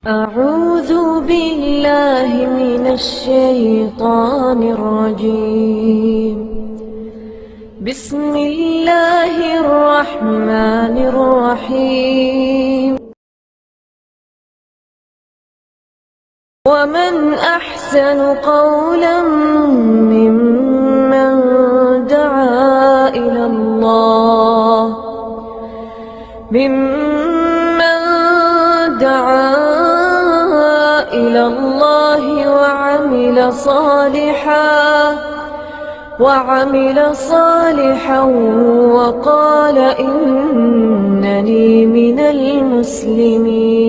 أعوذ بالله من الشيطان الرجيم. بسم الله الرحمن الرحيم. ومن أحسن قولا ممن دعا إلى الله وعمل صالحا وقال إنني من المسلمين.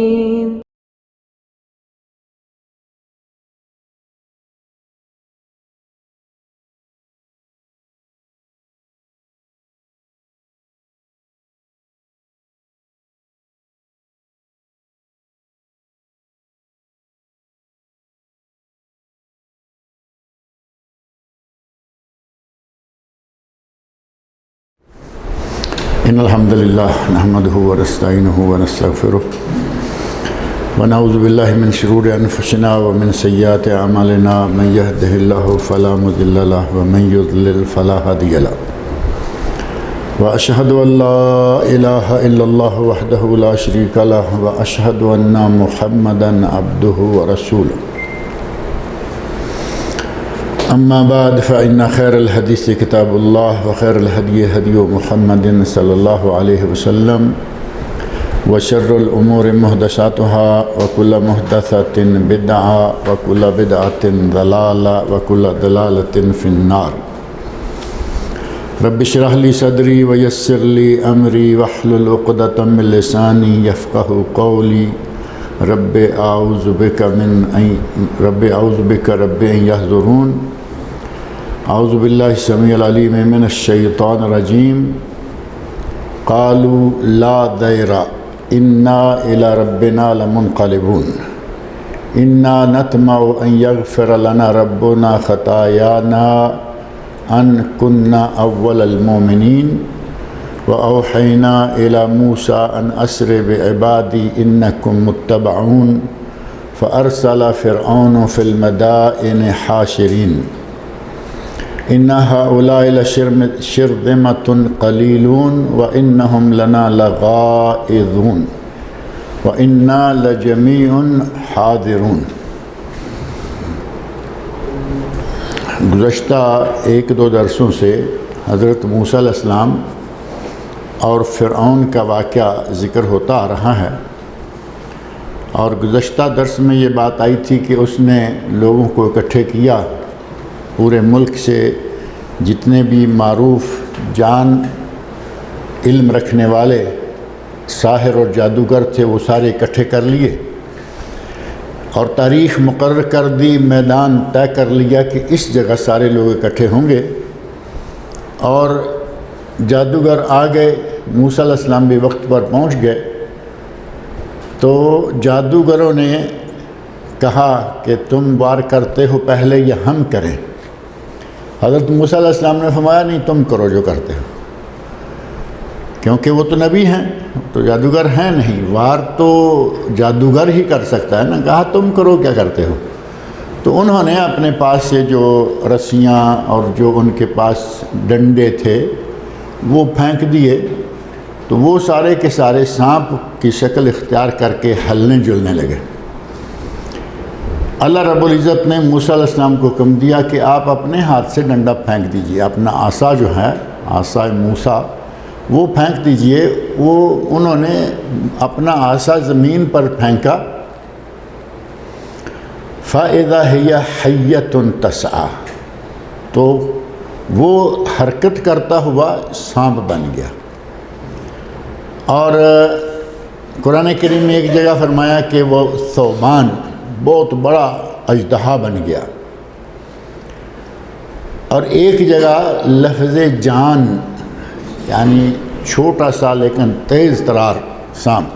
إن الحمد لله نحمده ونستعينه ونستغفره ونعوذ بالله من شرور أنفسنا ومن سيئات أعمالنا من يهده الله فلا مضل له ومن يضلل فلا هادي له وأشهد أن لا إله إلا الله وحده لا شريك له وأشهد أن محمدا عبده ورسوله. أما بعد فإن خير الحديث كتاب الله وخير الهدي هدي محمد صلى الله عليه وسلم وشر الأمور محدثاتها وكل محدثة بدعة وكل بدعة ضلالة وكل ضلالة في النار. رب اشرح لي صدري ويسر لي أمري واحلل عقدة من لساني يفقهوا قولي. رب أعوذ بك أن يحضرون. اعوذ باللہ السمیع العلیم من الشیطان الرجیم. قالوا لا ضیر انا الی ربنا لمنقلبون انا نطمع ان یغفر لنا ربنا خطایانا ان كنا اول المؤمنین واوحینا الی موسیٰ ان اسر بعبادی انکم متبعون فارسل فرعون فی المدائن حاشرین إن هؤلاء لشرذمة قليلون وإنهم لنا لغائظون وإنا لجميع حاضرون. گزشتہ ایک دو درسوں سے حضرت موسیٰ علیہ السلام اور فرعون کا واقعہ ذکر ہوتا آ رہا ہے، اور گزشتہ درس میں یہ بات آئی تھی کہ اس نے لوگوں کو اکٹھے کیا، پورے ملک سے جتنے بھی معروف جان علم رکھنے والے ساحر اور جادوگر تھے وہ سارے اکٹھے کر لیے، اور تاریخ مقرر کر دی، میدان طے کر لیا کہ اس جگہ سارے لوگ اکٹھے ہوں گے. اور جادوگر آ گئے، موسیٰ علیہ السلام بھی وقت پر پہنچ گئے. تو جادوگروں نے کہا کہ تم وار کرتے ہو پہلے یا ہم کریں؟ حضرت موسیٰ علیہ السلام نے فرمایا نہیں، تم کرو جو کرتے ہو، کیونکہ وہ تو نبی ہیں، تو جادوگر ہیں نہیں، وار تو جادوگر ہی کر سکتا ہے نا. کہا تم کرو، کیا کرتے ہو؟ تو انہوں نے اپنے پاس سے جو رسیاں اور جو ان کے پاس ڈنڈے تھے وہ پھینک دیے، تو وہ سارے کے سارے سانپ کی شکل اختیار کر کے ہلنے جلنے لگے. اللہ رب العزت نے موسیٰ علیہ السلام کو حکم دیا کہ آپ اپنے ہاتھ سے ڈنڈا پھینک دیجئے، اپنا عصا جو ہے عصا موسیٰ وہ پھینک دیجئے. وہ انہوں نے اپنا عصا زمین پر پھینکا. فَإِذَا هِيَ حَيَّةٌ تَسْعَىٰ، تو وہ حرکت کرتا ہوا سانپ بن گیا. اور قرآن کریم میں ایک جگہ فرمایا کہ وہ ثعبان بہت بڑا اژدہا بن گیا، اور ایک جگہ لفظ جان یعنی چھوٹا سا لیکن تیز ترار سانپ.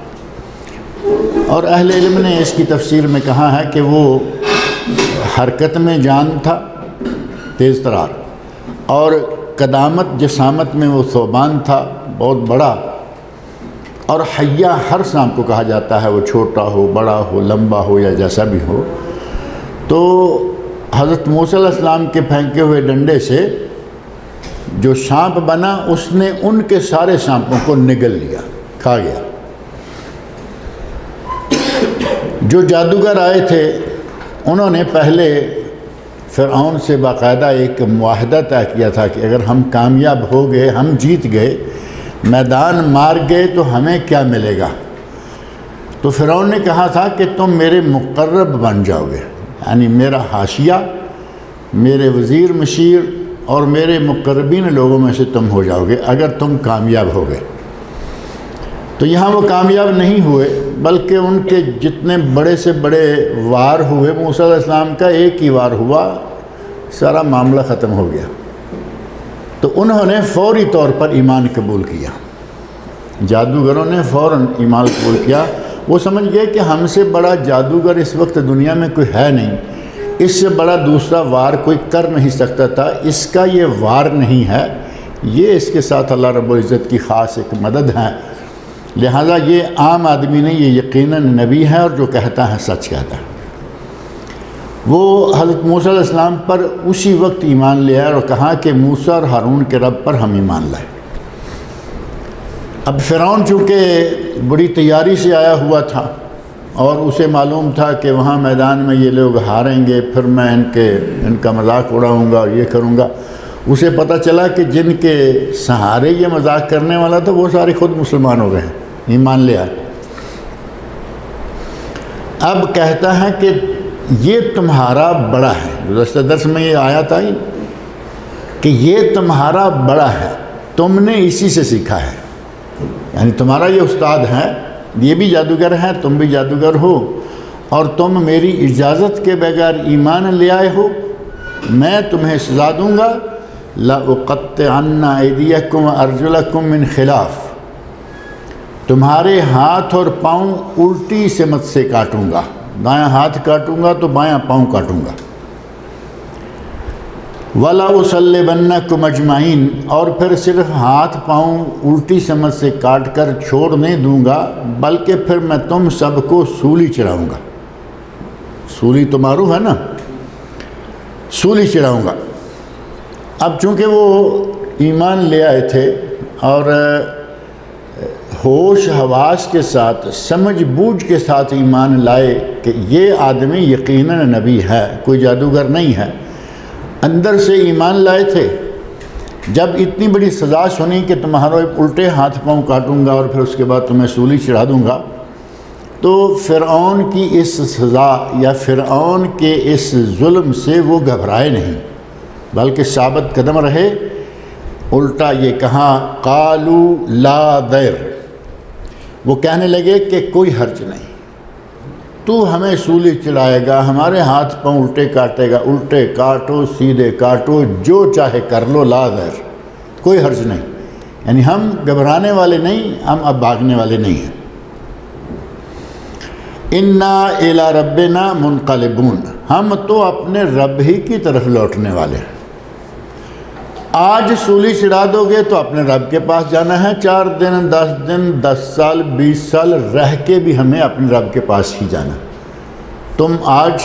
اور اہل علم نے اس کی تفسیر میں کہا ہے کہ وہ حرکت میں جان تھا تیز ترار، اور قدامت جسامت میں وہ ثعبان تھا بہت بڑا. اور حیا ہر سانپ کو کہا جاتا ہے، وہ چھوٹا ہو، بڑا ہو، لمبا ہو یا جیسا بھی ہو۔ تو حضرت موسیٰ علیہ السلام کے پھینکے ہوئے ڈنڈے سے جو سانپ بنا، اس نے ان کے سارے سانپوں کو نگل لیا، کھا گیا۔ جو جادوگر آئے تھے انہوں نے پہلے فرعون سے باقاعدہ ایک معاہدہ طے کیا تھا کہ اگر ہم کامیاب ہو گئے، ہم جیت گئے، میدان مار گئے تو ہمیں کیا ملے گا؟ تو فرعون نے کہا تھا کہ تم میرے مقرب بن جاؤ گے، یعنی میرا حاشیہ، میرے وزیر مشیر اور میرے مقربین لوگوں میں سے تم ہو جاؤ گے اگر تم کامیاب ہو گئے۔ تو یہاں وہ کامیاب نہیں ہوئے، بلکہ ان کے جتنے بڑے سے بڑے وار ہوئے، موسیٰ علیہ السلام کا ایک ہی وار ہوا، سارا معاملہ ختم ہو گیا۔ تو انہوں نے فوری طور پر ایمان قبول کیا، جادوگروں نے فوراً ایمان قبول کیا۔ وہ سمجھ گئے کہ ہم سے بڑا جادوگر اس وقت دنیا میں کوئی ہے نہیں، اس سے بڑا دوسرا وار کوئی کر نہیں سکتا تھا، اس کا یہ وار نہیں ہے، یہ اس کے ساتھ اللہ رب العزت کی خاص ایک مدد ہے، لہذا یہ عام آدمی نہیں، یہ یقیناً نبی ہے اور جو کہتا ہے سچ کہتا ہے۔ وہ حضرت موسیٰ علیہ السلام پر اسی وقت ایمان لے آئے اور کہا کہ موسیٰ اور ہارون کے رب پر ہم ایمان لائے۔ اب فرعون چونکہ بڑی تیاری سے آیا ہوا تھا اور اسے معلوم تھا کہ وہاں میدان میں یہ لوگ ہاریں گے، پھر میں ان کا مذاق اڑاؤں گا اور یہ کروں گا، اسے پتہ چلا کہ جن کے سہارے یہ مذاق کرنے والا تھا وہ سارے خود مسلمان ہو گئے ہیں، ایمان لے آئے۔ اب کہتا ہے کہ یہ تمہارا بڑا ہے، گزشتہ درس میں یہ آیا تھا کہ یہ تمہارا بڑا ہے، تم نے اسی سے سیکھا ہے، یعنی تمہارا یہ استاد ہے، یہ بھی جادوگر ہے، تم بھی جادوگر ہو، اور تم میری اجازت کے بغیر ایمان لے آئے ہو، میں تمہیں سزا دوں گا، لَأُقَطِّعَنَّ أَيْدِيَكُمْ وَأَرْجُلَكُمْ مِنْ خِلَافٍ، تمہارے ہاتھ اور پاؤں الٹی سمت سے کاٹوں گا، دایاں ہاتھ کاٹوں گا تو بایاں پاؤں کاٹوں گا۔ وَلَأُصَلِّبَنَّكُمْ أَجْمَعِينَ، اور پھر صرف ہاتھ پاؤں الٹی سمت سے کاٹ کر چھوڑ نہیں دوں گا، بلکہ پھر میں تم سب کو سولی چڑھاؤں گا۔ سولی تو معروف ہے نا، سولی چڑھاؤں گا۔ اب چونکہ وہ ایمان لے آئے تھے اور ہوش حواس کے ساتھ، سمجھ بوجھ کے ساتھ ایمان لائے کہ یہ آدمی یقیناً نبی ہے، کوئی جادوگر نہیں ہے، اندر سے ایمان لائے تھے۔ جب اتنی بڑی سزا سنی کہ تمہارے الٹے ہاتھ پاؤں کاٹوں گا اور پھر اس کے بعد تمہیں سولی چڑھا دوں گا، تو فرعون کی اس سزا یا فرعون کے اس ظلم سے وہ گھبرائے نہیں، بلکہ ثابت قدم رہے۔ الٹا یہ کہا قالوا لا ضیر، وہ کہنے لگے کہ کوئی حرج نہیں، تو ہمیں سولی چڑھائے گا، ہمارے ہاتھ پاؤں الٹے کاٹے گا، الٹے کاٹو سیدھے کاٹو جو چاہے کر لو، لا ضیر، کوئی حرج نہیں، یعنی ہم گھبرانے والے نہیں، ہم اب بھاگنے والے نہیں ہیں۔ انا الی ربنا منقلبون، ہم تو اپنے رب ہی کی طرف لوٹنے والے ہیں۔ آج سولی چڑھا دو گے تو اپنے رب کے پاس جانا ہے، 4 دن 10 دن 10 سال 20 سال رہ کے بھی ہمیں اپنے رب کے پاس ہی جانا۔ تم آج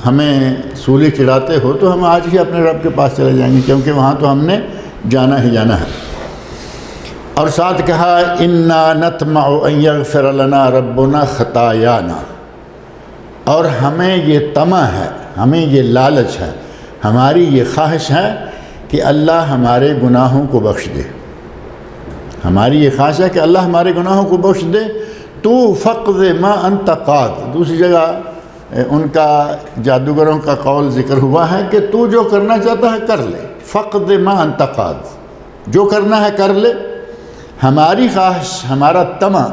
ہمیں سولی چڑھاتے ہو تو ہم آج ہی اپنے رب کے پاس چلے جائیں گے، کیونکہ وہاں تو ہم نے جانا ہی جانا ہے۔ اور ساتھ کہا انا نطمع ان یغفر لنا ربنا خطایانا، اور ہمیں یہ طمع ہے، ہمیں یہ لالچ ہے، ہماری یہ خواہش ہے کہ اللہ ہمارے گناہوں کو بخش دے، ہماری یہ خواہش ہے کہ اللہ ہمارے گناہوں کو بخش دے۔ تو فقد ما انت قاد، دوسری جگہ ان کا جادوگروں کا قول ذکر ہوا ہے کہ تو جو کرنا چاہتا ہے کر لے، فقد ما انت قاد، جو کرنا ہے کر لے۔ ہماری خواہش، ہمارا طمع،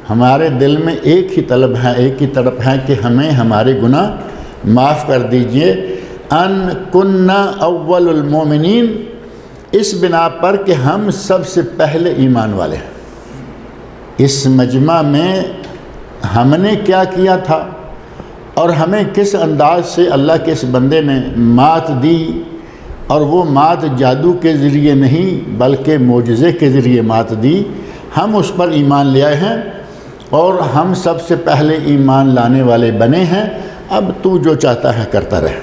ہمارے دل میں ایک ہی طلب ہے، ایک ہی طلب ہے کہ ہمیں ہمارے گناہ معاف کر دیجئے۔ ان کننا اول المومنین، اس بنا پر کہ ہم سب سے پہلے ایمان والے ہیں۔ اس مجمع میں ہم نے کیا کیا تھا اور ہمیں کس انداز سے اللہ کے اس بندے نے مات دی، اور وہ مات جادو کے ذریعے نہیں بلکہ معجزے کے ذریعے مات دی، ہم اس پر ایمان لے آئے ہیں اور ہم سب سے پہلے ایمان لانے والے بنے ہیں، اب تو جو چاہتا ہے کرتا رہے۔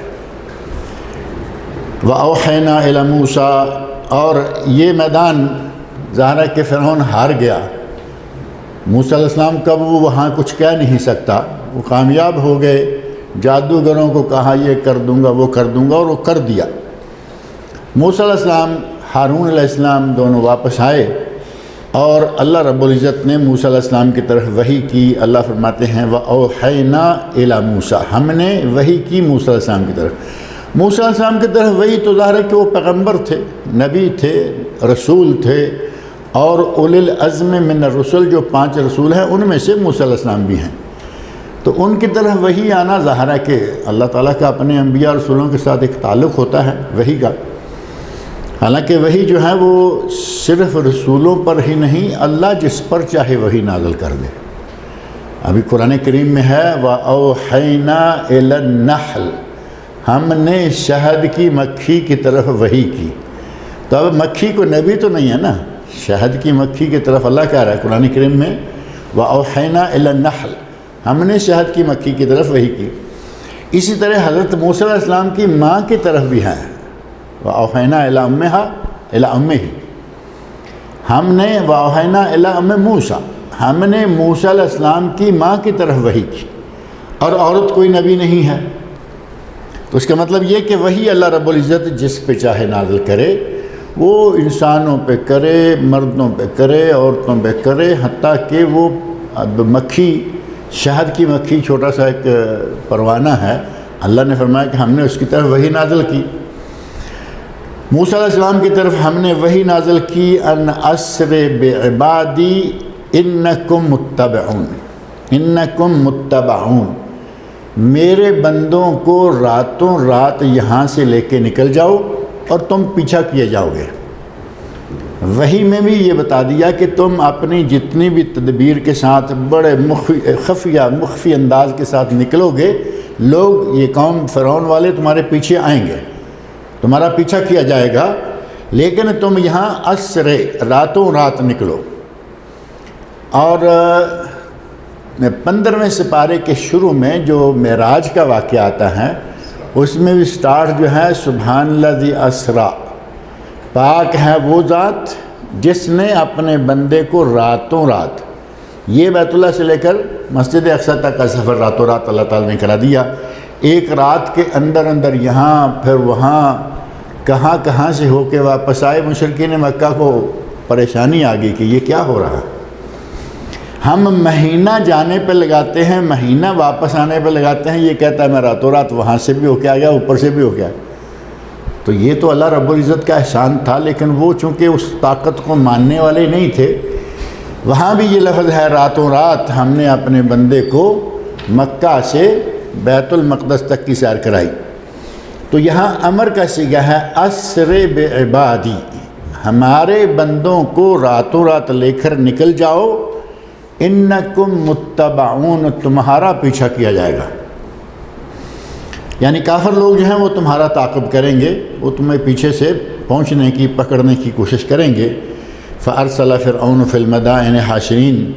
وَأَوْحَيْنَا إِلَى مُوسَىٰ، اور یہ میدان ظاہر ہے کہ فرعون ہار گیا۔ موسیٰ علیہ السلام کا وہ وہاں کچھ کہہ نہیں سکتا، وہ کامیاب ہو گئے، جادوگروں کو کہا یہ کر دوں گا وہ کر دوں گا، اور وہ کر دیا۔ موسیٰ علیہ السلام، ہارون علیہ السلام دونوں واپس آئے اور اللہ رب العزت نے موسیٰ علیہ السلام کی طرف وحی کی۔ اللہ فرماتے ہیں وَأَوْحَيْنَا إِلَى مُوسَىٰ، ہم نے وحی کی موسیٰ علیہ السلام کی طرف۔ موسیٰ علیہ السلام کی طرف وحی تو ظاہر ہے کہ وہ پیغمبر تھے، نبی تھے، رسول تھے، اور اولی العزم من الرسل جو 5 رسول ہیں ان میں سے موسیٰ علیہ السلام بھی ہیں، تو ان کی طرف وحی آنا ظاہر ہے کہ اللہ تعالیٰ کا اپنے انبیاء رسولوں کے ساتھ ایک تعلق ہوتا ہے وحی کا۔ حالانکہ وحی جو ہے وہ صرف رسولوں پر ہی نہیں، اللہ جس پر چاہے وحی نازل کر دے۔ ابھی قرآن کریم میں ہے وَأَوْحَيْنَا إِلَى النَّحْلِ، ہم نے شہد کی مکھی کی طرف وحی کی۔ تو اب مکھی کو نبی تو نہیں ہے نا، شہد کی مکھی کی طرف اللہ کہہ رہا ہے قرآن کریم میں وَأَوْحَيْنَا إِلَى النَّحْلِ، ہم نے شہد کی مکھی کی طرف وحی کی۔ اسی طرح حضرت موسیٰ علیہ السلام کی ماں کی طرف بھی ہیں وَأَوْحَيْنَا إِلَىٰ أُمِّهَا إِلَىٰ أُمِّهِ، ہم نے وَأَوْحَيْنَا إِلَىٰ أُمِّ مُوسَىٰ، ہم نے موسیٰ علیہ السلام کی ماں کی طرف وحی کی، اور عورت کوئی نبی نہیں ہے۔ تو اس کا مطلب یہ کہ وحی اللہ رب العزت جس پہ چاہے نازل کرے، وہ انسانوں پہ کرے، مردوں پہ کرے، عورتوں پہ کرے، حتیٰ کہ وہ مکھی، شہد کی مکھی چھوٹا سا ایک پروانہ ہے، اللہ نے فرمایا کہ ہم نے اس کی طرف وحی نازل کی۔ موسیٰ علیہ السلام کی طرف ہم نے وحی نازل کی ان اسر بعبادی انکم متبعون، انکم متبعون، میرے بندوں کو راتوں رات یہاں سے لے کے نکل جاؤ اور تم پیچھا کیے جاؤ گے۔ وحی میں بھی یہ بتا دیا کہ تم اپنی جتنی بھی تدبیر کے ساتھ بڑے مخفی انداز کے ساتھ نکلو گے، لوگ یہ قوم فرعون والے تمہارے پیچھے آئیں گے، تمہارا پیچھا کیا جائے گا، لیکن تم یہاں اسرے راتوں رات نکلو۔ اور 15ویں سپارے کے شروع میں جو معراج کا واقعہ آتا ہے اس میں بھی سٹارٹ جو ہے سبحان الذی اسرا، پاک ہے وہ ذات جس نے اپنے بندے کو راتوں رات، یہ بیت اللہ سے لے کر مسجد اقصی تک کا سفر راتوں رات اللہ تعالیٰ نے کرا دیا۔ ایک رات کے اندر اندر یہاں پھر وہاں کہاں کہاں سے ہو کے واپس آئے۔ مشرکین مکہ کو پریشانی آ گئی کہ یہ کیا ہو رہا ہے، ہم مہینہ جانے پہ لگاتے ہیں، مہینہ واپس آنے پہ لگاتے ہیں، یہ کہتا ہے میں راتوں رات وہاں سے بھی ہو کے آ گیا، اوپر سے بھی ہو گیا۔ تو یہ تو اللہ رب العزت کا احسان تھا، لیکن وہ چونکہ اس طاقت کو ماننے والے نہیں تھے، وہاں بھی یہ لفظ ہے راتوں رات ہم نے اپنے بندے کو مکہ سے بیت المقدس تک کی سیر کرائی۔ تو یہاں امر کا صیغہ ہے اسر بعبادی، ہمارے بندوں کو راتوں رات لے کر نکل جاؤ، انکم متبعون، تمہارا پیچھا کیا جائے گا۔ یعنی کافر لوگ جو ہیں وہ تمہارا تعاقب کریں گے، وہ تمہیں پیچھے سے پہنچنے کی، پکڑنے کی کوشش کریں گے۔ فارسل فرعون فی المدائن حاشرین،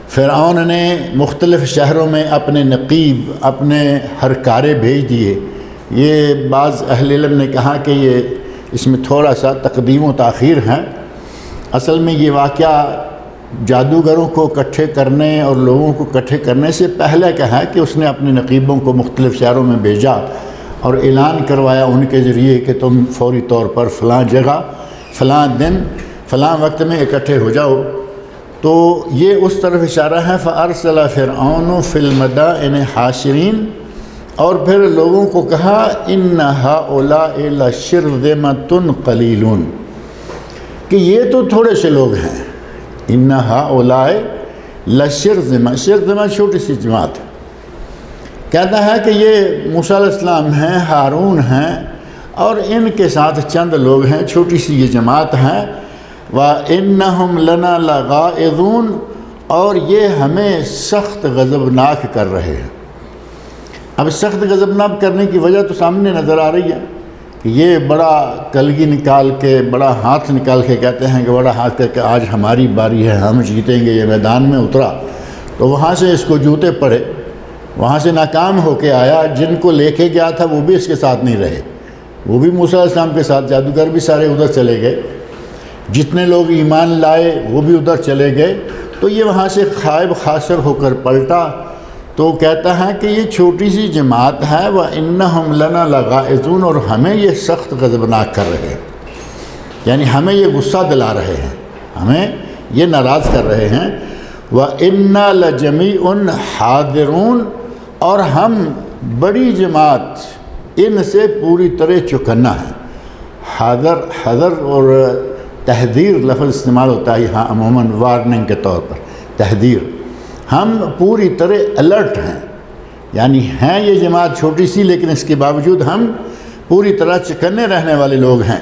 فرعون نے مختلف شہروں میں اپنے نقیب، اپنے ہرکارے بھیج دیے۔ یہ بعض اہل علم نے کہا کہ یہ اس میں تھوڑا سا تقدیم و تاخیر ہے، اصل میں یہ واقعہ جادوگروں کو اکٹھے کرنے اور لوگوں کو اکٹھے کرنے سے پہلے کا ہے کہ اس نے اپنے نقیبوں کو مختلف شہروں میں بھیجا اور اعلان کروایا ان کے ذریعے کہ تم فوری طور پر فلاں جگہ، فلاں دن، فلاں وقت میں اکٹھے ہو جاؤ۔ تو یہ اس طرف اشارہ ہے فارسل فرعون فی المدائن حاشرین، اور پھر لوگوں کو کہا ان ہؤلاء لشرذمۃ قلیلون، کہ یہ تو تھوڑے سے لوگ ہیں، ان ہؤلاء لشرذمۃ، شرذمہ چھوٹی سی جماعت، کہتا ہے کہ یہ موسیٰ علیہ السلام ہیں، ہارون ہیں، اور ان کے ساتھ چند لوگ ہیں، چھوٹی سی یہ جماعت ہیں، وَإِنَّهُمْ لَنَا لَغَائِظُونَ، اور یہ ہمیں سخت غضبناک کر رہے ہیں۔ اب سخت غضبناک کرنے کی وجہ تو سامنے نظر آ رہی ہے کہ یہ بڑا کلگی نکال کے، بڑا ہاتھ نکال کے کہتے ہیں کہ بڑا ہاتھ کر کے آج ہماری باری ہے، ہم جیتیں گے، یہ میدان میں اترا تو وہاں سے اس کو جوتے پڑے، وہاں سے ناکام ہو کے آیا۔ جن کو لے کے گیا تھا وہ بھی اس کے ساتھ نہیں رہے، وہ بھی موسیٰ علیہ السلام کے ساتھ، جادوگر بھی سارے ادھر چلے گئے، جتنے لوگ ایمان لائے وہ بھی ادھر چلے گئے۔ تو یہ وہاں سے خائب خاسر ہو کر پلٹا۔ تو کہتا ہے کہ یہ چھوٹی سی جماعت ہے، وَإِنَّهُمْ لَنَا لَغَائِظُونَ، اور ہمیں یہ سخت غضبناک کر رہے ہیں، یعنی ہمیں یہ غصہ دلا رہے ہیں، ہمیں یہ ناراض کر رہے ہیں۔ وَإِنَّا لَجَمِيعٌ حَاذِرُونَ، اور ہم بڑی جماعت ان سے پوری طرح چکنا ہے۔ حذر اور تحذیر لفظ استعمال ہوتا ہے یہاں عموماً وارننگ کے طور پر، تحذیر۔ ہم پوری طرح الرٹ ہیں، یعنی ہیں یہ جماعت چھوٹی سی لیکن اس کے باوجود ہم پوری طرح چکنے رہنے والے لوگ ہیں۔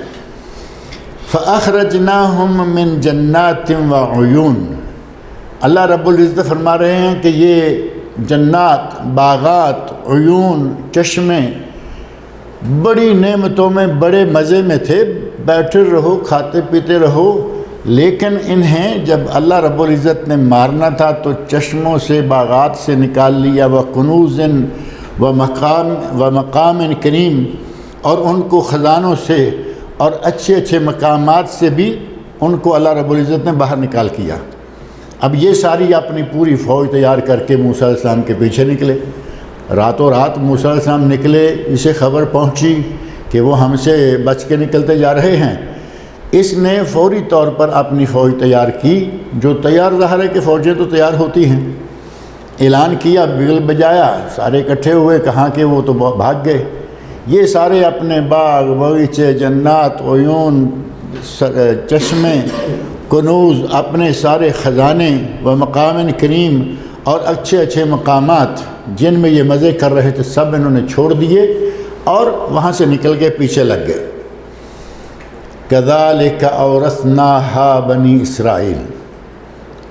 فَأَخْرَجْنَاهُمْ مِنْ جَنَّاتٍ وَعُيُونٍ، اللہ رب العزت فرما رہے ہیں کہ یہ جنات، باغات، عیون، چشمے بڑی نعمتوں میں، بڑے مزے میں تھے، بیٹھے رہو، کھاتے پیتے رہو، لیکن انہیں جب اللہ رب العزت نے مارنا تھا تو چشموں سے، باغات سے نکال لیا، وَكُنُوزٍ وَمَقَامٍ کریم، اور ان کو خزانوں سے اور اچھے اچھے مقامات سے بھی ان کو اللہ رب العزت نے باہر نکال کیا۔ اب یہ ساری اپنی پوری فوج تیار کر کے موسیٰ علیہ السلام کے پیچھے نکلے۔ راتوں رات موسیٰ علیہ السلام نکلے، اسے خبر پہنچی کہ وہ ہم سے بچ کے نکلتے جا رہے ہیں۔ اس نے فوری طور پر اپنی فوج تیار کی، جو تیار ظاہر ہے کہ فوجیں تو تیار ہوتی ہیں۔ اعلان کیا، بگل بجایا، سارے اکٹھے ہوئے، کہاں کہ وہ تو بھاگ گئے۔ یہ سارے اپنے باغ، باغیچے، جنات، عیون، چشمے، کنوز، اپنے سارے خزانے، و مقام کریم، اور اچھے اچھے مقامات جن میں یہ مزے کر رہے تھے، سب انہوں نے چھوڑ دیے اور وہاں سے نکل کے پیچھے لگ گئے۔ كَذَلِكَ أَوْرَثْنَاهَا بَنِي إِسْرَائِيل،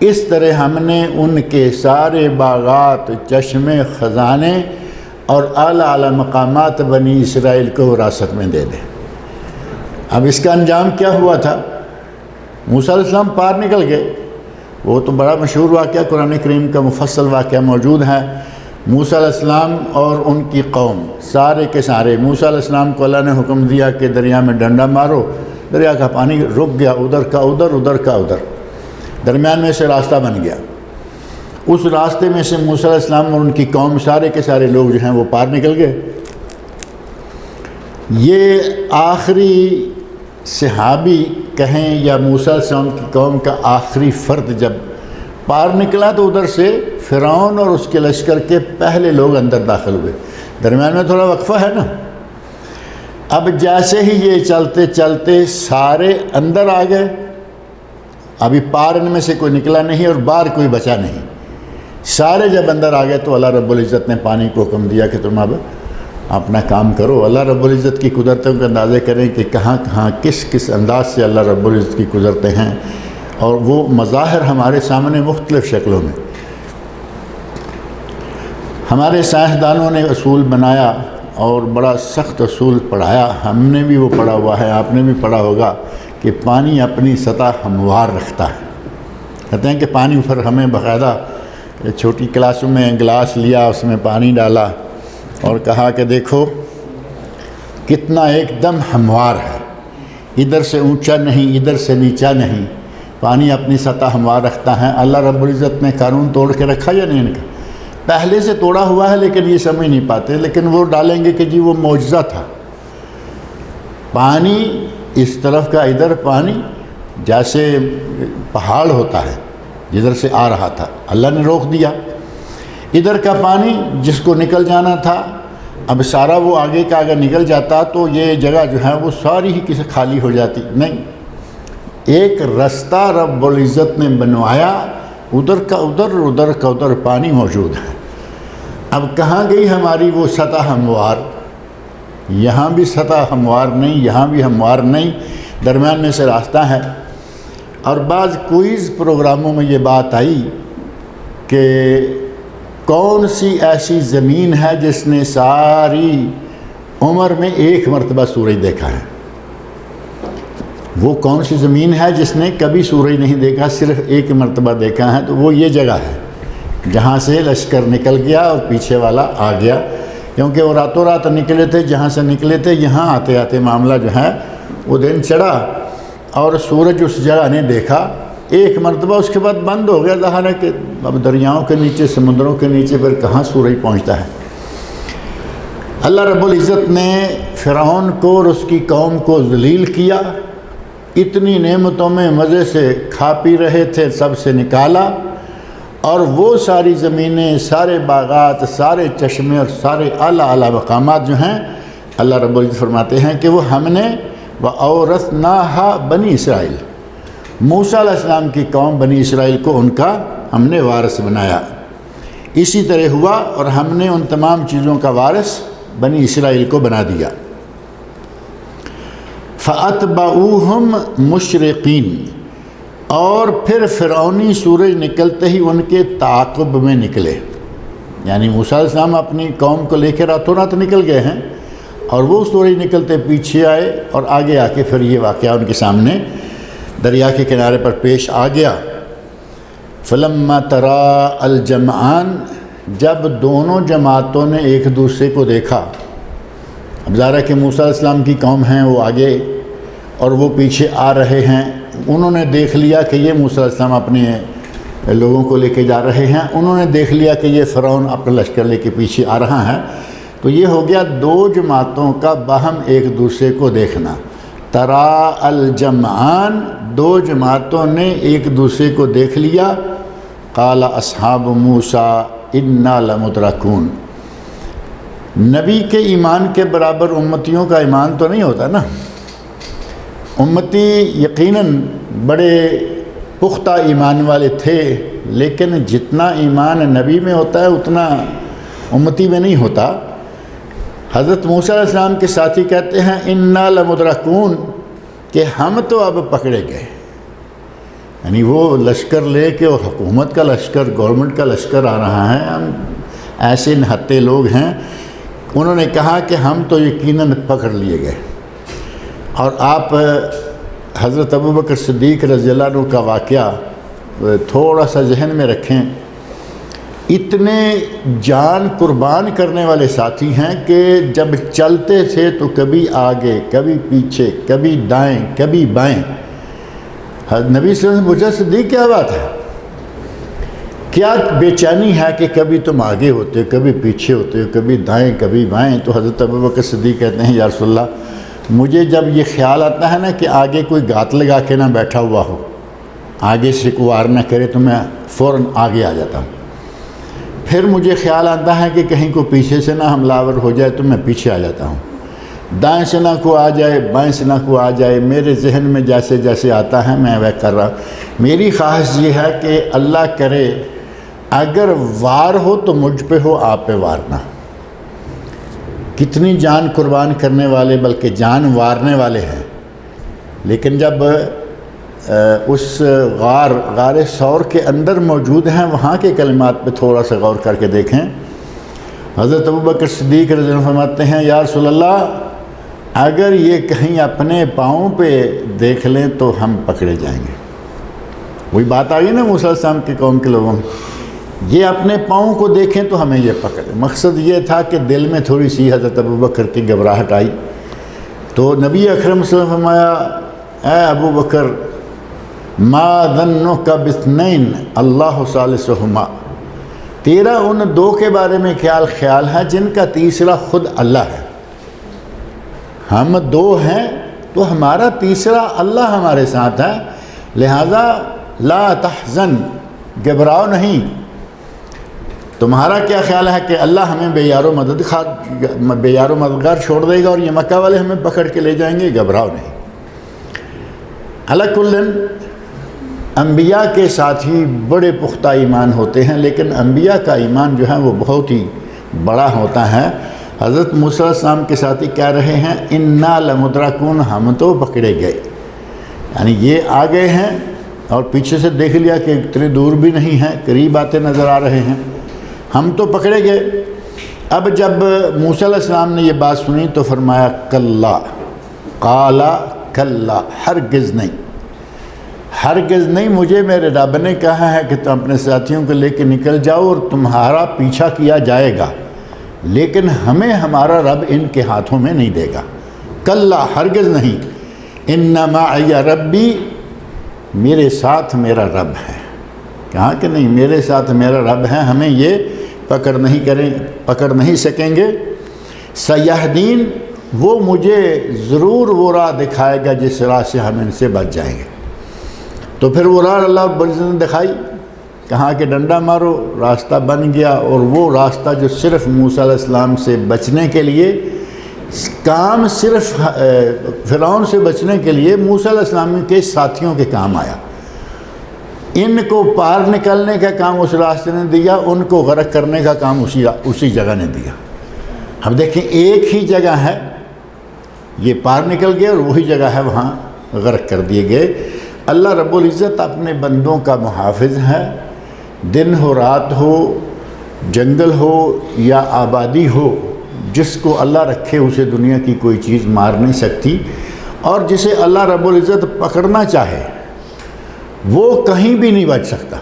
اس طرح ہم نے ان کے سارے باغات، چشمے، خزانے اور اعلیٰ اعلیٰ مقامات بنی اسرائیل کو وراثت میں دے دیں۔ اب اس کا انجام کیا ہوا تھا؟ موسیٰ علیہ السلام پار نکل گئے، وہ تو بڑا مشہور واقعہ قرآن کریم کا مفصل واقعہ موجود ہے۔ موسیٰ علیہ السلام اور ان کی قوم سارے کے سارے، موسیٰ علیہ السلام کو اللہ نے حکم دیا کہ دریا میں ڈنڈا مارو، دریا کا پانی رک گیا، ادھر کا ادھر، ادھر کا ادھر، درمیان میں سے راستہ بن گیا۔ اس راستے میں سے موسیٰ علیہ السلام اور ان کی قوم سارے کے سارے لوگ جو ہیں وہ پار نکل گئے۔ یہ آخری صحابی کہیں یا موسیٰ علیہ السلام کی قوم کا آخری فرد جب پار نکلا تو ادھر سے فرعون اور اس کے لشکر کے پہلے لوگ اندر داخل ہوئے۔ درمیان میں تھوڑا وقفہ ہے نا۔ اب جیسے ہی یہ چلتے چلتے سارے اندر آ گئے، ابھی پار ان میں سے کوئی نکلا نہیں اور باہر کوئی بچا نہیں۔ سارے جب اندر آ گئے تو اللہ رب العزت نے پانی کو حکم دیا کہ تم اب اپنا کام کرو۔ اللہ رب العزت کی قدرتوں کے اندازے کریں کہ کہاں کہاں کس کس انداز سے اللہ رب العزت کی قدرتیں ہیں، اور وہ مظاہر ہمارے سامنے مختلف شکلوں میں۔ ہمارے سائنسدانوں نے اصول بنایا اور بڑا سخت اصول پڑھایا، ہم نے بھی وہ پڑھا ہوا ہے، آپ نے بھی پڑھا ہوگا کہ پانی اپنی سطح ہموار رکھتا ہے۔ کہتے ہیں کہ پانی پر ہمیں باقاعدہ چھوٹی کلاسوں میں گلاس لیا، اس میں پانی ڈالا اور کہا کہ دیکھو کتنا ایک دم ہموار ہے، ادھر سے اونچا نہیں، ادھر سے نیچا نہیں، پانی اپنی سطح ہموار رکھتا ہے۔ اللہ رب العزت نے قانون توڑ کے رکھا یا نہیں ان کا؟ پہلے سے توڑا ہوا ہے لیکن یہ سمجھ نہیں پاتے، لیکن وہ ڈالیں گے کہ جی وہ معجزہ تھا۔ پانی اس طرف کا ادھر پانی جیسے پہاڑ ہوتا ہے جدھر سے آ رہا تھا، اللہ نے روک دیا۔ ادھر کا پانی جس کو نکل جانا تھا، اب سارا وہ آگے کا اگر نکل جاتا تو یہ جگہ جو ہے وہ ساری ہی کسی خالی ہو جاتی، نہیں، ایک رستہ رب العزت نے بنوایا، ادھر کا ادھر، ادھر کا ادھر پانی موجود ہے۔ اب کہاں گئی ہماری وہ سطح ہموار؟ یہاں بھی سطح ہموار نہیں، یہاں بھی ہموار نہیں، درمیان میں سے راستہ ہے۔ اور بعض کوئز پروگراموں میں یہ بات آئی کہ کون سی ایسی زمین ہے جس نے ساری عمر میں ایک مرتبہ سورج دیکھا ہے۔ وہ کون سی زمین ہے جس نے کبھی سورج نہیں دیکھا، صرف ایک مرتبہ دیکھا ہے؟ تو وہ یہ جگہ ہے جہاں سے لشکر نکل گیا اور پیچھے والا آ گیا، کیونکہ وہ راتوں رات نکلے تھے، جہاں سے نکلے تھے یہاں آتے آتے معاملہ جو ہے وہ دن چڑھا اور سورج اس جگہ نے دیکھا ایک مرتبہ، اس کے بعد بند ہو گیا۔ ظاہر ہے کہ اب دریاؤں کے نیچے، سمندروں کے نیچے پھر کہاں سورج پہنچتا ہے۔ اللہ رب العزت نے فرعون کو اور اس کی قوم کو ذلیل کیا، اتنی نعمتوں میں مزے سے کھا پی رہے تھے، سب سے نکالا، اور وہ ساری زمینیں، سارے باغات، سارے چشمے اور سارے اعلیٰ اعلیٰ مقامات جو ہیں، اللہ رب العزت فرماتے ہیں کہ وہ ہم نے وَأَوْرَثْنَاهَا بنی اسرائیل، موسیٰ علیہ السلام کی قوم بنی اسرائیل کو ان کا ہم نے وارث بنایا۔ اسی طرح ہوا اور ہم نے ان تمام چیزوں کا وارث بنی اسرائیل کو بنا دیا۔ فَأَتْبَعُوهُمْ مُشْرِقِينَ، اور پھر فرعونی سورج نکلتے ہی ان کے تعاقب میں نکلے، یعنی موسیٰ علیہ السلام اپنی قوم کو لے کے راتوں رات نکل گئے ہیں اور وہ سورج نکلتے پیچھے آئے اور آگے آ کے پھر یہ واقعہ ان کے سامنے دریا کے کنارے پر پیش آ گیا۔ فَلَمَّا تَرَا الْجَمْعَانِ، جب دونوں جماعتوں نے ایک دوسرے کو دیکھا، اب ظاہر ہے کہ موسیٰ علیہ السلام کی قوم ہیں وہ آگے اور وہ پیچھے آ رہے ہیں، انہوں نے دیکھ لیا کہ یہ موسیٰ علیہ السلام اپنے لوگوں کو لے کے جا رہے ہیں، انہوں نے دیکھ لیا کہ یہ فرعون اپنا لشکر لے کے پیچھے آ رہا ہے، تو یہ ہو گیا دو جماعتوں کا باہم ایک دوسرے کو دیکھنا۔ ترا الجمعان، دو جماعتوں نے ایک دوسرے کو دیکھ لیا۔ قال اصحاب موسیٰ انا لمدرکون، نبی کے ایمان کے برابر امتیوں کا ایمان تو نہیں ہوتا نا، امتی یقیناً بڑے پختہ ایمان والے تھے، لیکن جتنا ایمان نبی میں ہوتا ہے اتنا امتی میں نہیں ہوتا۔ حضرت موسیٰ علیہ السلام کے ساتھی کہتے ہیں انا لمدرکون، کہ ہم تو اب پکڑے گئے، یعنی وہ لشکر لے کے، وہ حکومت کا لشکر، گورنمنٹ کا لشکر آ رہا ہے، ہم ایسے نہتے لوگ ہیں۔ انہوں نے کہا کہ ہم تو یقیناً پکڑ لیے گئے۔ اور آپ حضرت ابوبکر صدیق رضی اللہ عنہ کا واقعہ تھوڑا سا ذہن میں رکھیں، اتنے جان قربان کرنے والے ساتھی ہیں کہ جب چلتے تھے تو کبھی آگے، کبھی پیچھے، کبھی دائیں، کبھی بائیں۔ نبی صلی اللہ علیہ وسلم پوچھا صدیق کیا بات ہے، کیا بے چینی ہے کہ کبھی تم آگے ہوتے ہو، کبھی پیچھے ہوتے ہو، کبھی دائیں کبھی بائیں؟ تو حضرت ابوبکر صدیق کہتے ہیں یا رسول اللہ، مجھے جب یہ خیال آتا ہے نا کہ آگے کوئی گات لگا کے نہ بیٹھا ہوا ہو، آگے سے کوئی وار نہ کرے، تو میں فوراً آگے آ جاتا ہوں۔ پھر مجھے خیال آتا ہے کہ کہیں کو پیچھے سے نہ حملہ آور ہو جائے تو میں پیچھے آ جاتا ہوں، دائیں سے نہ کو آ جائے، بائیں سے نہ کو آ جائے، میرے ذہن میں جیسے جیسے آتا ہے میں وہ کر رہا ہوں۔ میری خواہش یہ ہے کہ اللہ کرے اگر وار ہو تو مجھ پہ ہو، آپ پہ وار نہ۔ کتنی جان قربان کرنے والے، بلکہ جان وارنے والے ہیں، لیکن جب اس غار ثور کے اندر موجود ہیں، وہاں کے کلمات پہ تھوڑا سا غور کر کے دیکھیں۔ حضرت ابوبکر صدیق رضی اللہ عنہ فرماتے ہیں یا رسول اللہ، اگر یہ کہیں اپنے پاؤں پہ دیکھ لیں تو ہم پکڑے جائیں گے۔ وہی بات آ گئی نا موسیٰ علیہ السلام کی قوم کے لوگوں میں، یہ اپنے پاؤں کو دیکھیں تو ہمیں یہ پکڑے۔ مقصد یہ تھا کہ دل میں تھوڑی سی حضرت ابوبکر کی گھبراہٹ آئی، تو نبی اکرم صلی اللہ علیہ وسلم فرمایا اے ابوبکر ما ظنک باثنین اللہ ثالثہما، تیرا ان دو کے بارے میں خیال ہے جن کا تیسرا خود اللہ ہے۔ ہم دو ہیں تو ہمارا تیسرا اللہ ہمارے ساتھ ہے، لہذا لا تحزن، گھبراؤ نہیں۔ تمہارا کیا خیال ہے کہ اللہ ہمیں بے یار و مددگار چھوڑ دے گا اور یہ مکہ والے ہمیں پکڑ کے لے جائیں گے؟ گھبراؤ نہیں۔ علی کل انبیاء کے ساتھ ہی بڑے پختہ ایمان ہوتے ہیں، لیکن انبیاء کا ایمان جو ہے وہ بہت ہی بڑا ہوتا ہے۔ حضرت موسیٰ علیہ السلام کے ساتھ ہی کہہ رہے ہیں انا لمدرکون، ہم تو پکڑے گئے، یعنی یہ آ گئے ہیں اور پیچھے سے دیکھ لیا کہ اتنے دور بھی نہیں ہیں، قریب آتے نظر آ رہے ہیں، ہم تو پکڑے گئے۔ اب جب موسیٰ علیہ السلام نے یہ بات سنی تو فرمایا کلا، قالا کلا، ہرگز نہیں، ہرگز نہیں، مجھے میرے رب نے کہا ہے کہ تم اپنے ساتھیوں کو لے کے نکل جاؤ اور تمہارا پیچھا کیا جائے گا، لیکن ہمیں ہمارا رب ان کے ہاتھوں میں نہیں دے گا۔ کلا، ہرگز نہیں، ان معی ربی، میرے ساتھ میرا رب ہے۔ کہا کہ نہیں، میرے ساتھ میرا رب ہے، ہمیں یہ پکڑ نہیں سکیں گے۔ سیہدین، وہ مجھے ضرور وہ راہ دکھائے گا جس راہ سے ہم ان سے بچ جائیں گے۔ تو پھر وہ راہ اللہ رب العزت نے دکھائی، کہا کہ ڈنڈا مارو، راستہ بن گیا۔ اور وہ راستہ جو صرف موسیٰ علیہ السلام سے بچنے کے لیے، کام صرف فرعون سے بچنے کے لیے موسیٰ علیہ السلام کے ساتھیوں کے کام آیا۔ ان کو پار نکلنے کا کام اس راستے نے دیا، ان کو غرق کرنے کا کام اسی جگہ نے دیا۔ اب دیکھیں، ایک ہی جگہ ہے، یہ پار نکل گئے، اور وہی جگہ ہے وہاں غرق کر دیے گئے۔ اللہ رب العزت اپنے بندوں کا محافظ ہے، دن ہو رات ہو، جنگل ہو یا آبادی ہو، جس کو اللہ رکھے اسے دنیا کی کوئی چیز مار نہیں سکتی، اور جسے اللہ رب العزت پکڑنا چاہے وہ کہیں بھی نہیں بچ سکتا،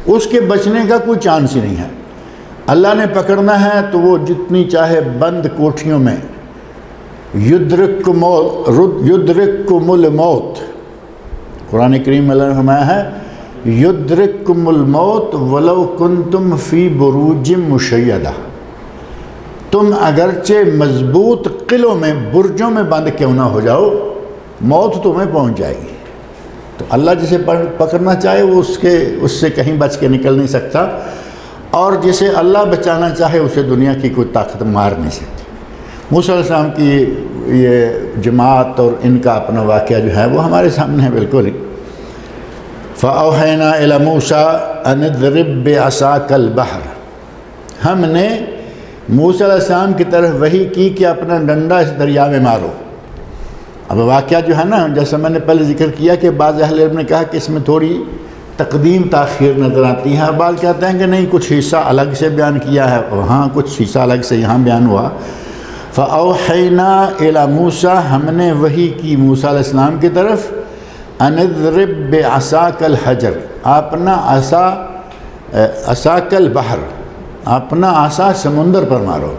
اس کے بچنے کا کوئی چانس ہی نہیں ہے۔ اللہ نے پکڑنا ہے تو وہ جتنی چاہے بند کوٹھیوں میں یدرککم الموت، قرآن کریم میں اللہ نے فرمایا ہے یدرککم الموت ولو کنتم فی بروج مشیدہ، تم اگرچہ مضبوط قلعوں میں، برجوں میں بند کیوں نہ ہو جاؤ، موت تمہیں پہنچ جائے گی۔ تو اللہ جسے پکڑنا چاہے وہ اس سے کہیں بچ کے نکل نہیں سکتا، اور جسے اللہ بچانا چاہے اسے دنیا کی کوئی طاقت مار نہیں سکتی۔ موسیٰ علیہ السلام کی یہ جماعت اور ان کا اپنا واقعہ جو ہے وہ ہمارے سامنے ہے بالکل ہی۔ فَأَوْحَيْنَا إِلَى مُوسَىٰ أَنِ اضْرِب بِعَصَاكَ الْبَحْرَ، ہم نے موسیٰ علیہ السلام کی طرف وحی کی کہ اپنا ڈنڈا اس دریا میں مارو۔ اب واقعہ جو ہے نا، جیسا میں نے پہلے ذکر کیا کہ بعض اہل علم نے کہا کہ اس میں تھوڑی تقدیم تاخیر نظر آتی ہے، بعض کہتے ہیں کہ نہیں، کچھ حصہ الگ سے بیان کیا ہے، وہاں کچھ حصہ الگ سے یہاں بیان ہوا۔ فَأَوْحَيْنَا إِلَى مُوسَىٰ، ہم نے وحی کی موسیٰ علیہ السلام کی طرف، أَنِ اضْرِب بِعَصَاكَ الْحَجَرَ، اپنا عصاک البحر، اپنا عصا سمندر پر مارو۔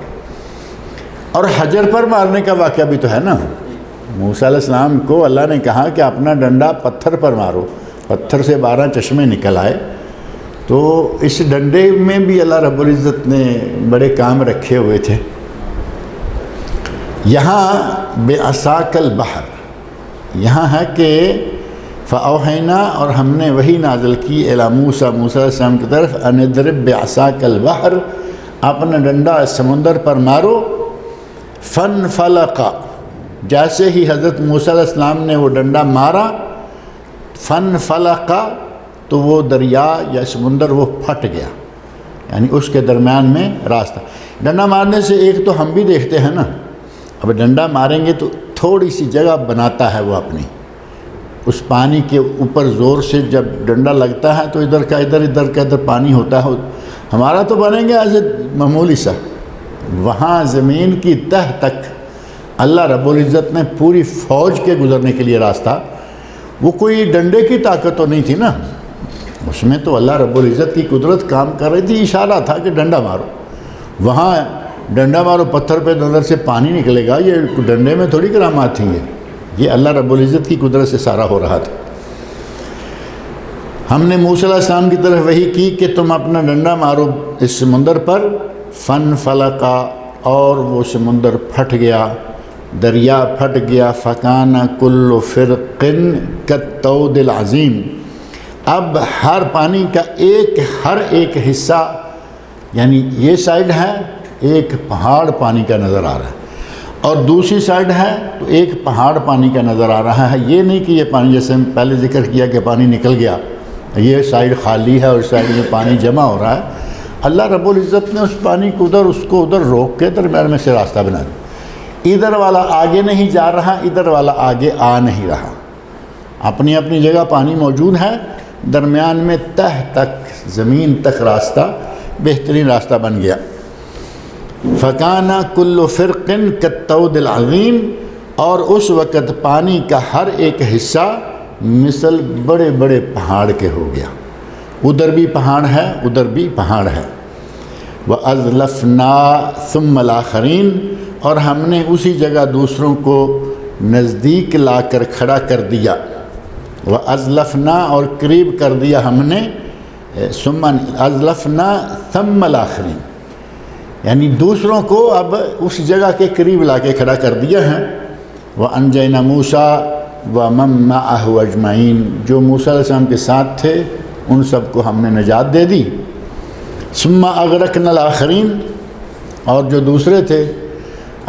اور حجر پر مارنے کا واقعہ بھی تو ہے نا، موسیٰ علیہ السلام کو اللہ نے کہا کہ اپنا ڈنڈا پتھر پر مارو، پتھر سے 12 چشمے نکل آئے۔ تو اس ڈنڈے میں بھی اللہ رب العزت نے بڑے کام رکھے ہوئے تھے۔ یہاں بعصاک البحر، یہاں ہے کہ فاوحینا، اور ہم نے وہی نازل کی الی موسیٰ، موسیٰ علیہ السلام کی طرف، ان اضرب بعصاک البحر، اپنا ڈنڈا سمندر پر مارو۔ فانفلق، جیسے ہی حضرت موسیٰ علیہ السلام نے وہ ڈنڈا مارا، فانفلق، تو وہ دریا یا سمندر وہ پھٹ گیا، یعنی اس کے درمیان میں راستہ۔ ڈنڈا مارنے سے ایک تو ہم بھی دیکھتے ہیں نا، اب ڈنڈا ماریں گے تو تھوڑی سی جگہ بناتا ہے وہ اپنی، اس پانی کے اوپر زور سے جب ڈنڈا لگتا ہے تو ادھر کا ادھر پانی ہوتا ہے، ہمارا تو بنے گا ایسے معمولی سا، وہاں زمین کی تہ تک اللہ رب العزت نے پوری فوج کے گزرنے کے لیے راستہ، وہ کوئی ڈنڈے کی طاقت تو نہیں تھی نا، اس میں تو اللہ رب العزت کی قدرت کام کر رہی تھی، اشارہ تھا کہ ڈنڈا مارو، وہاں ڈنڈا مارو پتھر پہ اندر سے پانی نکلے گا، یہ ڈنڈے میں تھوڑی کرامات تھیں، یہ اللہ رب العزت کی قدرت سے سارا ہو رہا تھا۔ ہم نے موسیٰ علیہ السلام کی طرف وحی کی کہ تم اپنا ڈنڈا مارو اس سمندر پر، فانفلق، اور وہ سمندر پھٹ گیا، دریا پھٹ گیا، فکان کل فرق کالطود العظیم، اب ہر پانی کا ہر ایک حصہ، یعنی یہ سائڈ ہے ایک پہاڑ پانی کا نظر آ رہا ہے، اور دوسری سائڈ ہے تو ایک پہاڑ پانی کا نظر آ رہا ہے، یہ نہیں کہ یہ پانی جیسے ہم پہلے ذکر کیا کہ پانی نکل گیا، یہ سائڈ خالی ہے اور اس سائڈ میں پانی جمع ہو رہا ہے، اللہ رب العزت نے اس پانی کو ادھر روک کے درمیان میں سے راستہ بنا دیا، ادھر والا آگے نہیں جا رہا، ادھر والا آگے آ نہیں رہا، اپنی اپنی جگہ پانی موجود ہے، درمیان میں تہ تک زمین تک راستہ، بہترین راستہ بن گیا۔ فکانہ کل فرق کالطود العظیم، اور اس وقت پانی کا ہر ایک حصہ مثل بڑے بڑے پہاڑ کے ہو گیا، ادھر بھی پہاڑ ہے ادھر بھی پہاڑ ہے۔ وَأَزْلَفْنَا ثُمَّ الْآخَرِينَ، اور ہم نے اسی جگہ دوسروں کو نزدیک لا کر کھڑا کر دیا۔ وَأَزْلَفْنَا، اور قریب کر دیا ہم نے، ثُمَّ أَزْلَفْنَا ثُمَّ الْآخَرِينَ، یعنی دوسروں کو اب اس جگہ کے قریب لا کے کھڑا کر دیا ہے۔ وَأَنْجَيْنَا مُوسَىٰ وَمَن مَّعَهُ أَجْمَعِينَ، جو موسیٰ علیہ السلام کے ساتھ تھے ان سب کو ہم نے نجات دے دی۔ ثُمَّ أَغْرَقْنَا الْآخَرِينَ، اور جو دوسرے تھے،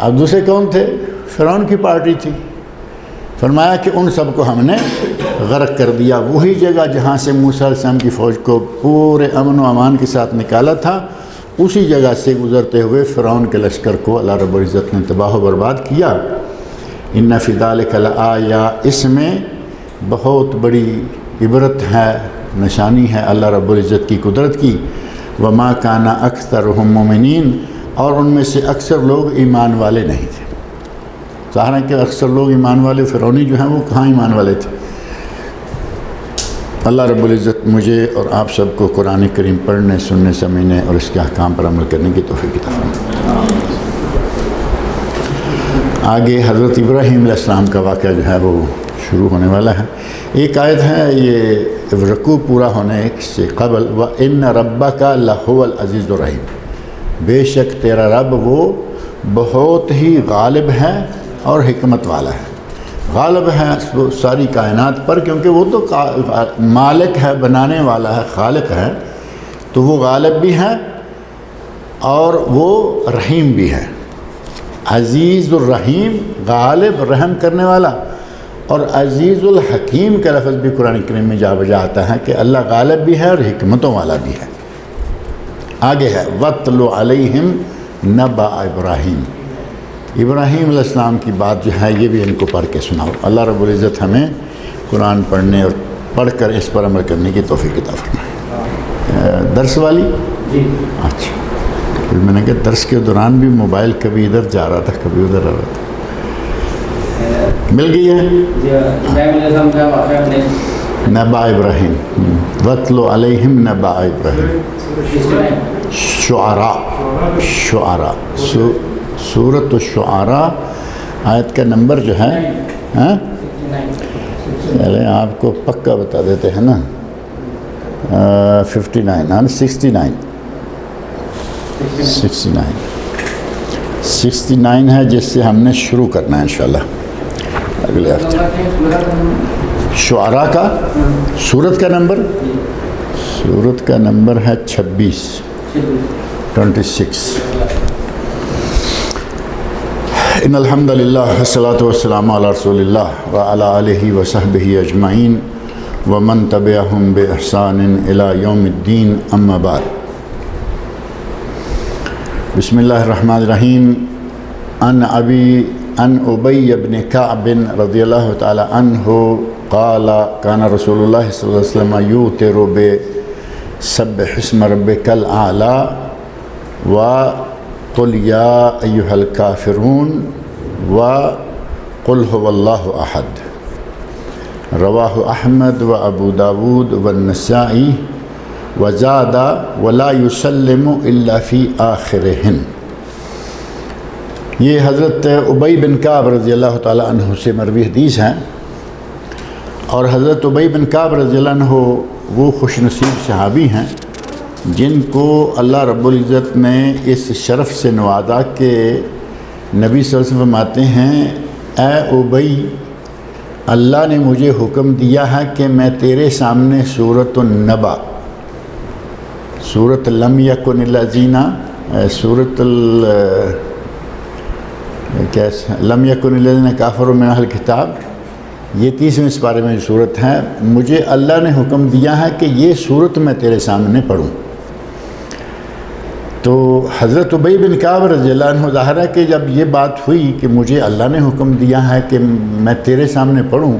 اب دوسرے کون تھے؟ فرعون کی پارٹی تھی، فرمایا کہ ان سب کو ہم نے غرق کر دیا۔ وہی جگہ جہاں سے موسیٰ علیہ السلام کی فوج کو پورے امن و امان کے ساتھ نکالا تھا، اسی جگہ سے گزرتے ہوئے فرعون کے لشکر کو اللہ رب العزت نے تباہ و برباد کیا۔ ان فی ذلک لآیہ، اس میں بہت بڑی عبرت ہے، نشانی ہے اللہ رب العزت کی قدرت کی۔ وما کان اکثرهم مؤمنین، اور ان میں سے اکثر لوگ ایمان والے نہیں تھے۔ ظاہر ہے کہ اکثر لوگ ایمان والے، فرعونی جو ہیں وہ کہاں ایمان والے تھے۔ اللہ رب العزت مجھے اور آپ سب کو قرآن کریم پڑھنے، سننے، سمجھنے اور اس کے احکام پر عمل کرنے کی توفیق عطا فرمائے۔ آگے حضرت ابراہیم علیہ السلام کا واقعہ جو ہے وہ شروع ہونے والا ہے۔ ایک آیت ہے، یہ رکوع پورا ہونے سے قبل، وَإِنَّ رَبَّكَ لَهُوَ الْعَزِيزُ الرَّحِيمُ، بے شک تیرا رب وہ بہت ہی غالب ہے اور حکمت والا ہے۔ غالب ہے ساری کائنات پر، کیونکہ وہ تو مالک ہے، بنانے والا ہے، خالق ہے، تو وہ غالب بھی ہے اور وہ رحیم بھی ہے۔ عزیز الرحیم، غالب رحم کرنے والا، اور عزیز الحکیم کا لفظ بھی قرآن کریم میں جا بجا آتا ہے کہ اللہ غالب بھی ہے اور حکمتوں والا بھی ہے۔ آگے ہے وَاتْلُ عَلَيْهِمْ نَبَأَ إِبْرَاهِيمَ، ابراہیم علیہ السلام کی بات جو ہے یہ بھی ان کو پڑھ کے سناؤ۔ اللہ رب العزت ہمیں قرآن پڑھنے اور پڑھ کر اس پر عمل کرنے کی توفیق عطا فرمائے۔ درس والی؟ جی اچھا، میں نے کہا درس کے دوران بھی موبائل کبھی ادھر جا رہا تھا کبھی ادھر آ رہا تھا۔ مل گئی ہے؟ نبأ ابراہیم، وَاتْلُ عَلَيْهِمْ نَبَأَ ابراہیم، شعراء سورۃ الشعراء آیت کا نمبر جو ہے، چلے آپ کو پکا بتا دیتے ہیں نا، 69 ہے، جس سے ہم نے شروع کرنا ہے انشاءاللہ اگلے ہفتے۔ شعراء کا سورت کا نمبر ہے 26۔ ان الحمد للہ والصلاۃ والسلام علی رسول اللہ وعلی آلہ وصحبہ اجمعین ومن تبعہم بإحسان الی یوم الدین، اما بعد۔ بسم اللہ الرحمن الرحیم۔ عن ابی بن کعب رضی اللہ تعالی عنہ قال کان رسول اللہ صلی اللہ علیہ وسلم یوتر بسبح اسم ربک الاعلی وقل یا ایہا الکافرون وقل هو اللہ احد، رواہ احمد و ابو داود والنسائی، وزاد ولا یسلم الا فی آخرہن۔ یہ حضرت ابی بن کعب رضی اللہ تعالیٰ عنہ سے مروی حدیث ہیں، اور حضرت ابی بن کعب رضی اللہ عنہ وہ خوش نصیب صحابی ہیں جن کو اللہ رب العزت نے اس شرف سے نوازا کہ نبی صلی اللہ علیہ وسلم فرماتے ہیں، اے ابی، اللہ نے مجھے حکم دیا ہے کہ میں تیرے سامنے سورۃ النبأ، سورۃ لم یکن الذین، سورۃ لم یکن الذین کافروا من اہل الکتاب، یہ 30ویں سپارے میں جو صورت ہے، مجھے اللہ نے حکم دیا ہے کہ یہ صورت میں تیرے سامنے پڑھوں۔ تو حضرت ابی بن کعب رضی اللہ عنہ، ظاہر ہے کہ جب یہ بات ہوئی کہ مجھے اللہ نے حکم دیا ہے کہ میں تیرے سامنے پڑھوں،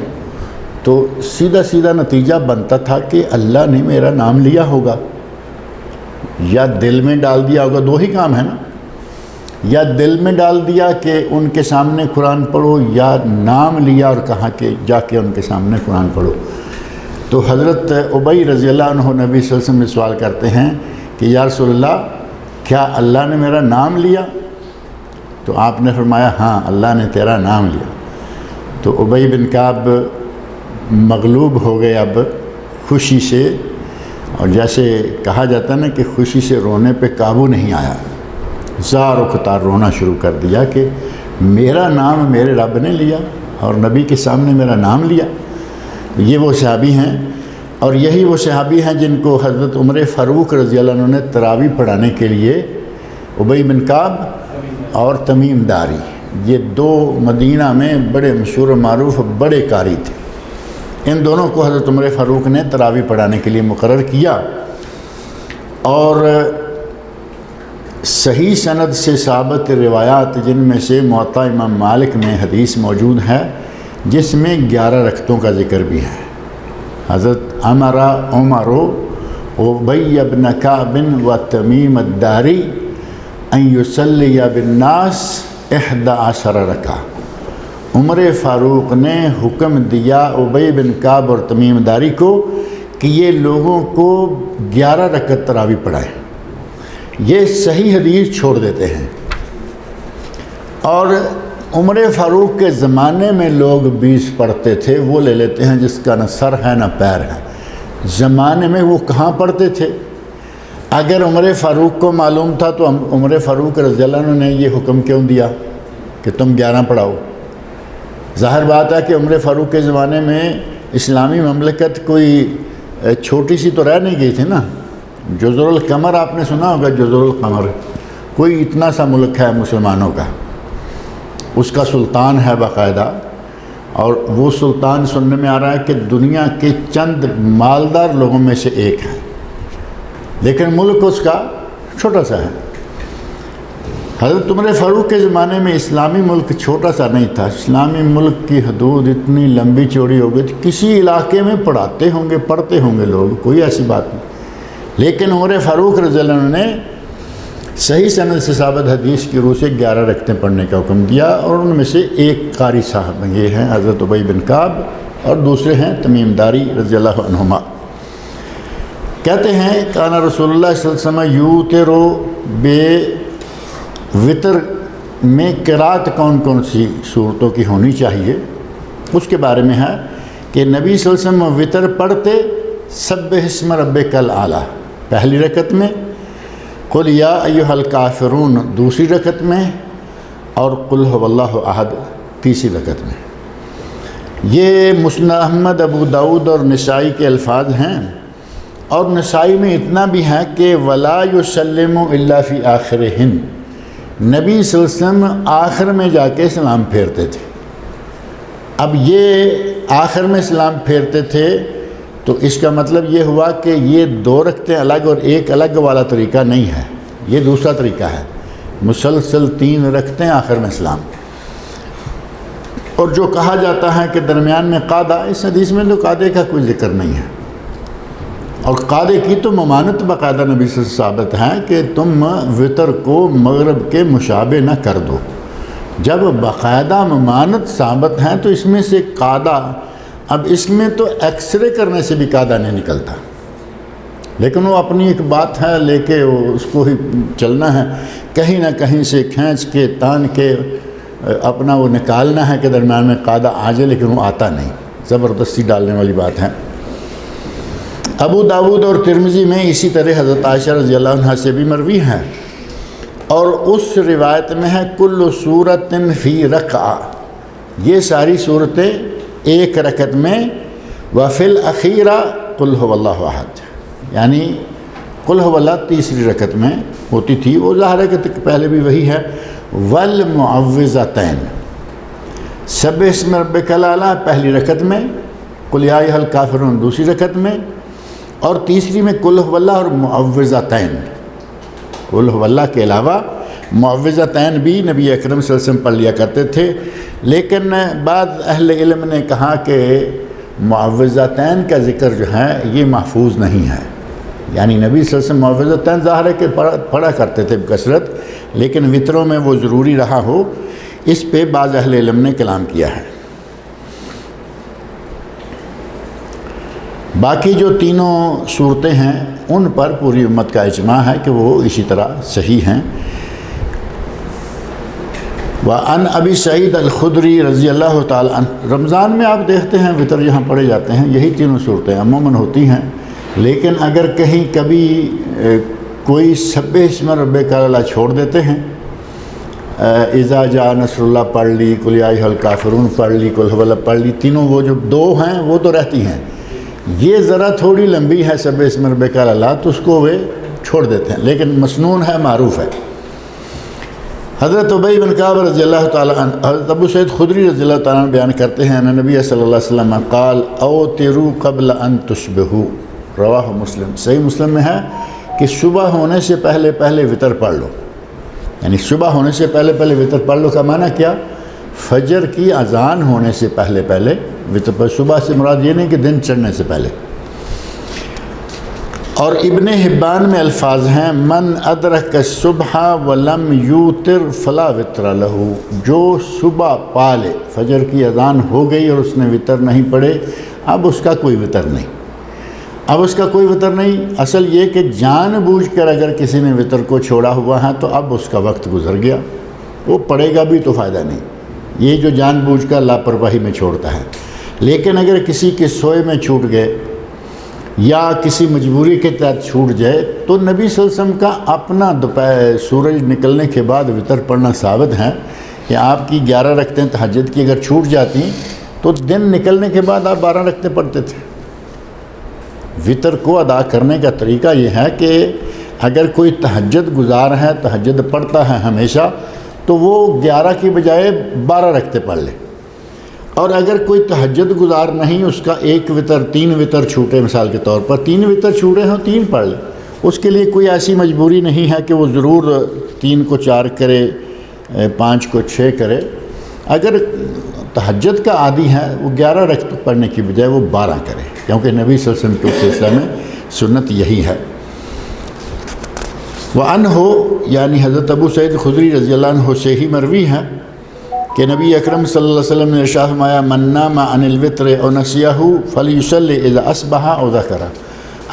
تو سیدھا نتیجہ بنتا تھا کہ اللہ نے میرا نام لیا ہوگا یا دل میں ڈال دیا ہوگا، دو ہی کام ہے نا۔ یا دل میں ڈال دیا کہ ان کے سامنے قرآن پڑھو، یا نام لیا اور کہا کہ جا کے ان کے سامنے قرآن پڑھو؟ تو حضرت ابی رضی اللہ عنہ نبی صلی اللہ علیہ وسلم سے سوال کرتے ہیں کہ یا رسول اللہ، کیا اللہ نے میرا نام لیا؟ تو آپ نے فرمایا ہاں، اللہ نے تیرا نام لیا۔ تو ابی بن کعب مغلوب ہو گئے اب خوشی سے، اور جیسے کہا جاتا ہے نا کہ خوشی سے رونے پہ قابو نہیں آیا، زار و قطار رونا شروع کر دیا کہ میرا نام میرے رب نے لیا اور نبی کے سامنے میرا نام لیا۔ یہ وہ صحابی ہیں، اور یہی وہ صحابی ہیں جن کو حضرت عمر فاروق رضی اللہ عنہ نے تراویح پڑھانے کے لیے ابی بن کعب اور تمیم داری، یہ دو مدینہ میں بڑے مشہور و معروف بڑے قاری تھے، ان دونوں کو حضرت عمر فاروق نے تراویح پڑھانے کے لیے مقرر کیا۔ اور صحیح سند سے ثابت روایات جن میں سے موطا امام مالک میں حدیث موجود ہے جس میں 11 رکعتوں کا ذکر بھی ہے۔ حضرت عمر ابی بن کعب و تمیم الداری ان یصلی بالناس 11 رکعہ، عمر فاروق نے حکم دیا ابی بن کعب اور تمیم داری کو کہ یہ لوگوں کو 11 رکعت تراویح پڑھائیں۔ یہ صحیح حدیث چھوڑ دیتے ہیں، اور عمر فاروق کے زمانے میں لوگ 20 پڑھتے تھے، وہ لے لیتے ہیں جس کا نہ سر ہے نہ پیر ہے۔ زمانے میں وہ کہاں پڑھتے تھے؟ اگر عمر فاروق کو معلوم تھا تو عمر فاروق رضی اللہ عنہ نے یہ حکم کیوں دیا کہ تم 11 پڑھاؤ؟ ظاہر بات ہے کہ عمر فاروق کے زمانے میں اسلامی مملکت کوئی چھوٹی سی تو رہ نہیں گئی تھی نا۔ جزر القمر آپ نے سنا ہوگا، جزر القمر کوئی اتنا سا ملک ہے مسلمانوں کا، اس کا سلطان ہے باقاعدہ، اور وہ سلطان سننے میں آ رہا ہے کہ دنیا کے چند مالدار لوگوں میں سے ایک ہے، لیکن ملک اس کا چھوٹا سا ہے۔ حضرت عمر فاروق کے زمانے میں اسلامی ملک چھوٹا سا نہیں تھا، اسلامی ملک کی حدود اتنی لمبی چوڑی ہو گئی تھی، کسی علاقے میں پڑھتے ہوں گے لوگ، کوئی ایسی بات نہیں۔ لیکن عمر فاروق رضی اللہ عنہ نے صحیح سند سے ثابت حدیث کی روح سے 11 رکعتیں پڑھنے کا حکم دیا، اور ان میں سے ایک قاری صاحب یہ ہیں حضرت ابی بن کعب، اور دوسرے ہیں تمیم داری رضی اللہ عنہما۔ کہتے ہیں کانا رسول اللہ صلی اللہ علیہ وسلم یوترو بے وطر میں قرات کون کون سی صورتوں کی ہونی چاہیے، اس کے بارے میں ہے کہ نبی صلی اللہ علیہ وسلم وطر پڑھتے سبح اسم ربک الاعلی پہلی رکعت میں، قل یا ایھا الکافرون دوسری رکعت میں، اور قل ھو اللہ احد تیسری رکعت میں۔ یہ مسند احمد، ابو داؤد اور نسائی کے الفاظ ہیں، اور نسائی میں اتنا بھی ہے کہ ولا یسلم الا فی آخرہن، نبی صلی اللہ علیہ وسلم آخر میں جا کے سلام پھیرتے تھے۔ اب یہ آخر میں سلام پھیرتے تھے تو اس کا مطلب یہ ہوا کہ یہ 2 رکعتیں الگ اور ایک الگ والا طریقہ نہیں ہے، یہ دوسرا طریقہ ہے، مسلسل 3 رکعتیں آخر میں سلام۔ اور جو کہا جاتا ہے کہ درمیان میں قعدہ، اس حدیث میں تو قعدے کا کوئی ذکر نہیں ہے، اور قعدے کی تو ممانت باقاعدہ نبی سے ثابت ہے کہ تم وطر کو مغرب کے مشابہ نہ کر دو۔ جب باقاعدہ ممانت ثابت ہیں تو اس میں سے قعدہ، اب اس میں تو ایکس رے کرنے سے بھی قعدہ نہیں نکلتا، لیکن وہ اپنی ایک بات ہے لے کے اس کو ہی چلنا ہے، کہیں نہ کہیں سے کھینچ کے تان کے اپنا وہ نکالنا ہے کہ درمیان میں قعدہ آ جائے، لیکن وہ آتا نہیں، زبردستی ڈالنے والی بات ہے۔ ابو داؤد اور ترمذی میں اسی طرح حضرت عائشہ رضی اللہ عنہا سے بھی مروی ہے، اور اس روایت میں ہے کل سورۃ فی رکعہ، یہ ساری صورتیں ایک رکعت میں، وفی الاخیرہ قل ھو اللہ احد، یعنی قل ھو اللہ تیسری رکعت میں ہوتی تھی، وہ ظاہر ہے کہ پہلے بھی وہی ہے، والمعوذتین سبح اسم ربک الاعلی پہلی رکعت میں، قل یا ایھا الکافرون دوسری رکعت میں، اور تیسری میں قل ھو اللہ اور معوذتین، قل ھو اللہ کے علاوہ معوذتین بھی نبی اکرم صلی اللہ علیہ وسلم پڑھ لیا کرتے تھے، لیکن بعض اہل علم نے کہا کہ معوذتین کا ذکر جو ہے یہ محفوظ نہیں ہے، یعنی نبی صلی اللہ علیہ وسلم معوذتین ظاہر ہے کہ پڑھا کرتے تھے بکثرت، لیکن وطروں میں وہ ضروری رہا ہو، اس پہ بعض اہل علم نے کلام کیا ہے۔ باقی جو تینوں صورتیں ہیں ان پر پوری امت کا اجماع ہے کہ وہ اسی طرح صحیح ہیں۔ وعن ابی سعید الخدری رضی اللہ تعالی عنہ، رمضان میں آپ دیکھتے ہیں وطر یہاں پڑھے جاتے ہیں، یہی تینوں صورتیں عموماً ہوتی ہیں، لیکن اگر کہیں کبھی کوئی سبح اسم ربک الاعلی چھوڑ دیتے ہیں، اذا جاء نصر اللہ پڑھ لی، قل یا ایھا الکافرون پڑھ لی، قل ھو اللہ پڑھ لی، تینوں وہ جو دو ہیں وہ تو رہتی ہیں، یہ ذرا تھوڑی لمبی ہے سبح اسم ربک الاعلی، تو اس کو وہ چھوڑ دیتے ہیں، لیکن مسنون ہے، معروف ہے۔ حضرت ابی بن کعب رضی اللہ تعالیٰ عنہ، حضرت ابو سعید خدری رضی اللہ تعالیٰ عنہ بیان کرتے ہیں ان نبی صلی اللہ علیہ وسلم قال اوتروا قبل ان تصبحوا، رواہ مسلم، صحیح مسلم میں ہے کہ صبح ہونے سے پہلے پہلے وطر پڑھ لو، یعنی صبح ہونے سے پہلے پہلے وطر پڑھ لو کا معنی کیا؟ فجر کی اذان ہونے سے پہلے پہلے وطر پڑھ، صبح سے مراد یہ نہیں کہ دن چڑھنے سے پہلے۔ اور ابن حبان میں الفاظ ہیں من ادرک الصبح ولم یوتر فلا وطر لہ، جو صبح پالے، فجر کی اذان ہو گئی اور اس نے وطر نہیں پڑھے، اب اس کا کوئی وطر نہیں، اب اس کا کوئی وطر نہیں۔ اصل یہ کہ جان بوجھ کر اگر کسی نے وطر کو چھوڑا ہوا ہے تو اب اس کا وقت گزر گیا، وہ پڑھے گا بھی تو فائدہ نہیں، یہ جو جان بوجھ کر لاپرواہی میں چھوڑتا ہے۔ لیکن اگر کسی کے سوئے میں چھوٹ گئے یا کسی مجبوری کے تحت چھوٹ جائے تو نبی صلی اللہ علیہ وسلم کا اپنا دوپہر سورج نکلنے کے بعد وطر پڑھنا ثابت ہے کہ آپ کی 11 رکعتیں تہجد کی اگر چھوٹ جاتی تو دن نکلنے کے بعد آپ 12 رکعتیں پڑھتے تھے۔ وطر کو ادا کرنے کا طریقہ یہ ہے کہ اگر کوئی تہجد گزار ہے، تہجد پڑھتا ہے ہمیشہ، تو وہ 11 کی بجائے 12 رکعتیں پڑھ لے، اور اگر کوئی تہجد گزار نہیں، اس کا ایک وطر 3 وطر چھوٹے، مثال کے طور پر 3 وطر چھوٹے ہوں 3 پڑھ لے، اس کے لیے کوئی ایسی مجبوری نہیں ہے کہ وہ ضرور 3 کو 4 کرے، 5 کو 6 کرے۔ اگر تہجد کا عادی ہے وہ 11 رکعت پڑھنے کی بجائے وہ 12 کرے، کیونکہ نبی صلی اللہ علیہ وسلم کے سلسلہ میں سنت یہی ہے۔ وعنہ، یعنی حضرت ابو سعید خدری رضی اللہ عنہ سے ہی مروی ہے کہ نبی اکرم صلی اللہ علیہ وسلم نے ارشاد فرمایا من نام عن الوتر او نسیہ فلیصلی اذا اصبح او ذکر،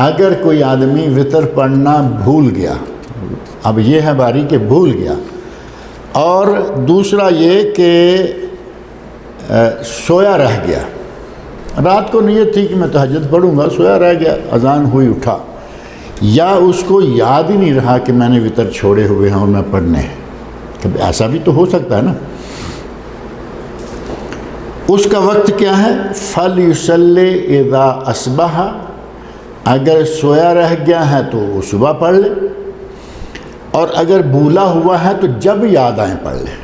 اگر کوئی آدمی وطر پڑھنا بھول گیا، اب یہ ہے باری کہ بھول گیا، اور دوسرا یہ کہ سویا رہ گیا، رات کو نیت تھی کہ میں تہجد پڑھوں گا، سویا رہ گیا، اذان ہوئی اٹھا، یا اس کو یاد ہی نہیں رہا کہ میں نے وطر چھوڑے ہوئے ہیں اور میں پڑھنے ہیں، ایسا بھی تو ہو سکتا ہے نا، اس کا وقت کیا ہے؟ فَلْيُصَلِّ اِذَا أَصْبَحَ، اگر سویا رہ گیا ہے تو وہ صبح پڑھ لے، اور اگر بھولا ہوا ہے تو جب یاد آئیں پڑھ لے،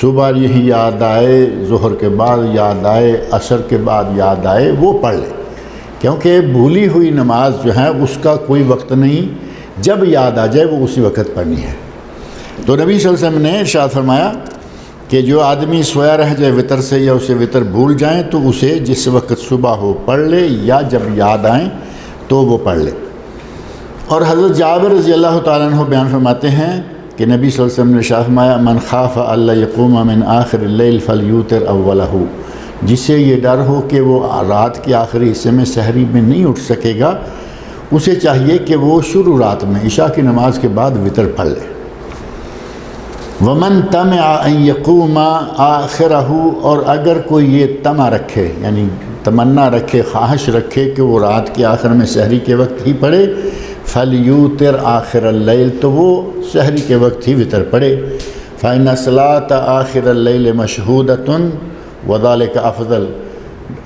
صبح یہی یاد آئے، ظہر کے بعد یاد آئے، عصر کے بعد یاد آئے، وہ پڑھ لے، کیونکہ بھولی ہوئی نماز جو ہے اس کا کوئی وقت نہیں، جب یاد آ جائے وہ اسی وقت پڑھنی ہے۔ تو نبی صلی اللہ علیہ وسلم نے ارشاد فرمایا کہ جو آدمی سویا رہ جائے وطر سے یا اسے وطر بھول جائیں تو اسے جس وقت صبح ہو پڑھ لے، یا جب یاد آئیں تو وہ پڑھ لے۔ اور حضرت جابر رضی اللہ تعالیٰ عنہ بیان فرماتے ہیں کہ نبی صلی اللہ علیہ وسلم نے ارشاد فرمایا من خاف الا یقوم من آخر اللیل فلیوتر اولہ، جسے یہ ڈر ہو کہ وہ رات کے آخری حصے میں سحری میں نہیں اٹھ سکے گا، اسے چاہیے کہ وہ شروع رات میں عشاء کی نماز کے بعد وطر پڑھ لے۔ ومن طمع ان یقوم آخرہ، اور اگر کوئی یہ طمع رکھے، یعنی تمنا رکھے، خواہش رکھے کہ وہ رات کے آخر میں سحری کے وقت ہی پڑھے، فلیوتر آخر اللیل، تو وہ سحری کے وقت ہی وطر پڑھے۔ فإن صلاة آخر اللیل مشہودۃ وذلک افضل،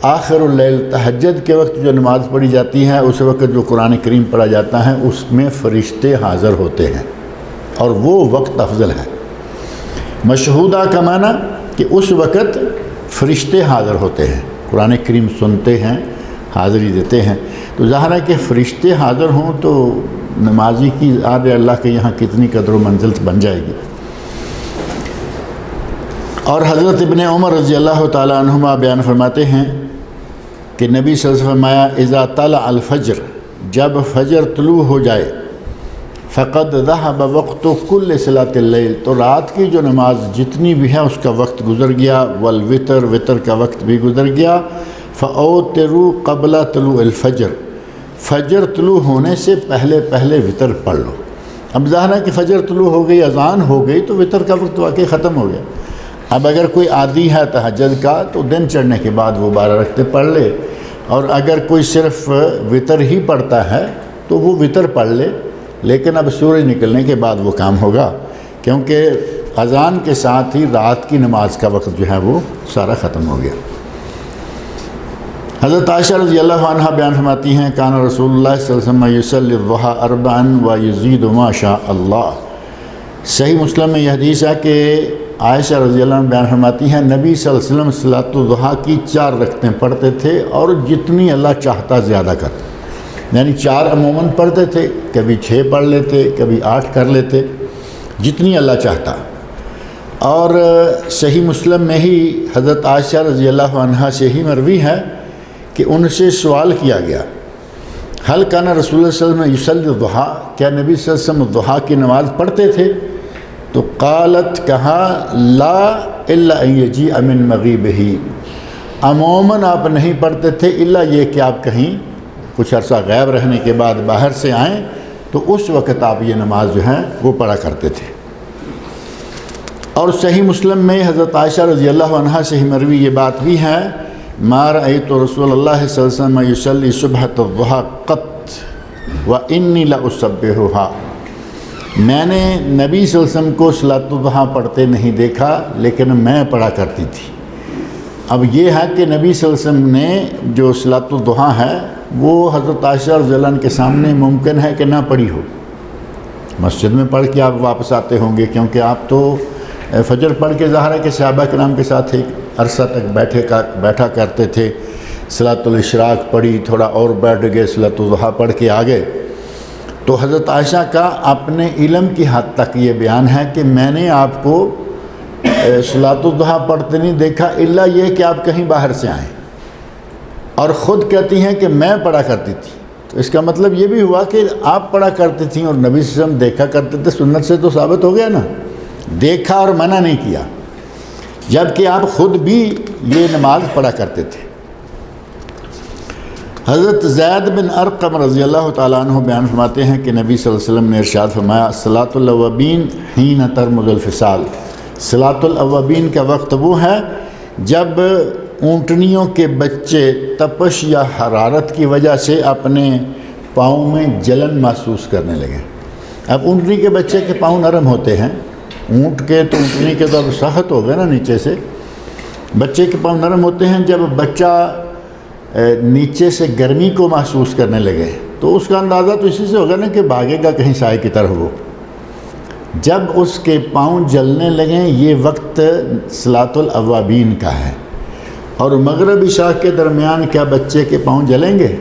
آخر اللیل تہجد کے وقت جو نماز پڑھی جاتی ہے، اس وقت جو قرآن کریم پڑھا جاتا ہے اس میں فرشتے حاضر ہوتے ہیں، اور وہ وقت افضل ہے۔ مشہودہ کا معنی کہ اس وقت فرشتے حاضر ہوتے ہیں، قرآن کریم سنتے ہیں، حاضری دیتے ہیں، تو ظاہر ہے کہ فرشتے حاضر ہوں تو نمازی کی آدھے اللہ کے یہاں کتنی قدر و منزلت بن جائے گی۔ اور حضرت ابن عمر رضی اللہ تعالیٰ عنہما بیان فرماتے ہیں کہ نبی صلی اللہ علیہ وسلم فرمایا اذا طلع الفجر، جب فجر طلوع ہو جائے فقد ذهب وقت كل صلاۃ اللیل، تو رات کی جو نماز جتنی بھی ہے اس کا وقت گزر گیا، والوتر، وطر کا وقت بھی گزر گیا، فاوتروا قبل طلوع الفجر، فجر طلوع ہونے سے پہلے پہلے وطر پڑھ لو۔ اب ظاہر ہے کہ فجر طلوع ہو گئی، اذان ہو گئی، تو وطر کا وقت واقعی ختم ہو گیا۔ اب اگر کوئی عادی ہے تہجد کا تو دن چڑھنے کے بعد وہ 12 رکعتیں پڑھ لے، اور اگر کوئی صرف وطر ہی پڑھتا ہے تو وہ وطر پڑھ لے، لیکن اب سورج نکلنے کے بعد وہ کام ہوگا، کیونکہ اذان کے ساتھ ہی رات کی نماز کا وقت جو ہے وہ سارا ختم ہو گیا۔ حضرت عائشہ رضی اللہ عنہ بیان فرماتی ہیں کان رسول اللہ صلی اللہ علیہ وسلم یصلی الضحیٰ اربعا ویزید ما شاء اللہ۔ صحیح مسلم میں یہ حدیث ہے کہ عائشہ رضی اللہ عنہ بیان فرماتی ہیں نبی صلی اللہ علیہ وسلم صلاۃ الضحیٰ کی 4 رکعتیں پڑھتے تھے، اور جتنی اللہ چاہتا زیادہ کرتے، یعنی 4 عموماً پڑھتے تھے، کبھی 6 پڑھ لیتے، کبھی 8 کر لیتے، جتنی اللہ چاہتا۔ اور صحیح مسلم میں ہی حضرت عائشہ رضی اللہ عنہ سے ہی مروی ہے کہ ان سے سوال کیا گیا حل کان رسول اللہ صلی اللہ علیہ وسلم یصلی الضحیٰ، کیا نبی صلی اللہ علیہ وسلم ضحیٰ کی نماز پڑھتے تھے؟ تو قالت، کہا لا الا ان یجیء من مغیبہ، عموماً آپ نہیں پڑھتے تھے الا یہ کہ آپ کہیں کچھ عرصہ غائب رہنے کے بعد باہر سے آئیں تو اس وقت آپ یہ نماز جو ہے وہ پڑھا کرتے تھے۔ اور صحیح مسلم میں حضرت عائشہ رضی اللہ عنہ سے ہی مروی یہ بات بھی ہے ما رأیت رسول اللہ صلی اللہ علیہ وسلم یصلی صبحۃ الضحیٰ قط وانی لاصبحھا، میں نے نبی صلی اللہ علیہ وسلم کو صلاۃ الضحیٰ پڑھتے نہیں دیکھا، لیکن میں پڑھا کرتی تھی۔ اب یہ ہے کہ نبی صلی اللہ علیہ وسلم نے جو صلاۃ الضحیٰ ہے وہ حضرت عائشہ رضی اللہ عنہ کے سامنے ممکن ہے کہ نہ پڑھی ہو، مسجد میں پڑھ کے آپ واپس آتے ہوں گے، کیونکہ آپ تو فجر پڑھ کے ظاہر ہے کہ صحابہ کرام کے ساتھ ایک عرصہ تک بیٹھا کرتے تھے، صلاۃ الاشراق پڑھی، تھوڑا اور بیٹھ گئے، صلاۃ الضحیٰ پڑھ کے آ گئے۔ تو حضرت عائشہ کا اپنے علم کی حد تک یہ بیان ہے کہ میں نے آپ کو صلاۃ الضحیٰ پڑھتے نہیں دیکھا الا یہ کہ آپ کہیں باہر سے آئیں، اور خود کہتی ہیں کہ میں پڑھا کرتی تھی۔ تو اس کا مطلب یہ بھی ہوا کہ آپ پڑھا کرتی تھیں اور نبی صلی اللہ علیہ وسلم دیکھا کرتے تھے، سنت سے تو ثابت ہو گیا نا، دیکھا اور منع نہیں کیا، جبکہ آپ خود بھی یہ نماز پڑھا کرتے تھے۔ حضرت زید بن ارقم رضی اللہ تعالیٰ عنہ بیان فرماتے ہیں کہ نبی صلی اللہ علیہ وسلم نے ارشاد فرمایا صلاۃ الاوابین حین ترمض الفصال، صلاۃ الاوابین کا وقت وہ ہے جب اونٹنیوں کے بچے تپش یا حرارت کی وجہ سے اپنے پاؤں میں جلن محسوس کرنے لگے۔ اب اونٹنی کے بچے کے پاؤں نرم ہوتے ہیں، اونٹ کے تو اونٹنی کے تو اب سخت ہو گئے نا نیچے سے، بچے کے پاؤں نرم ہوتے ہیں۔ جب بچہ نیچے سے گرمی کو محسوس کرنے لگے تو اس کا اندازہ تو اسی سے ہوگا نا کہ بھاگے گا کہیں سائے کی طرف وہ۔ جب اس کے پاؤں جلنے لگیں یہ وقت صلاۃ الاوابین کا ہے، اور مغرب عشاء کے درمیان کیا بچے کے پاؤں جلیں گے؟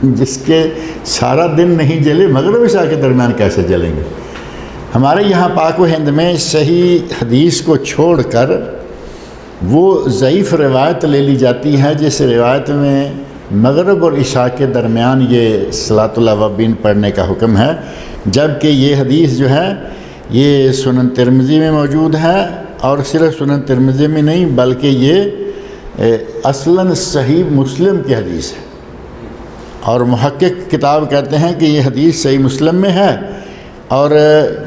جس کے سارا دن نہیں جلے مغرب عشاء کے درمیان کیسے جلیں گے؟ ہمارے یہاں پاک و ہند میں صحیح حدیث کو چھوڑ کر وہ ضعیف روایت لے لی جاتی ہے جس روایت میں مغرب اور عشاء کے درمیان یہ صلاۃ الاوابین پڑھنے کا حکم ہے، جبکہ یہ حدیث جو ہے یہ سنن ترمذی میں موجود ہے، اور صرف سنن ترمذی میں نہیں بلکہ یہ اصلاً صحیح مسلم کی حدیث ہے، اور محقق کتاب کہتے ہیں کہ یہ حدیث صحیح مسلم میں ہے، اور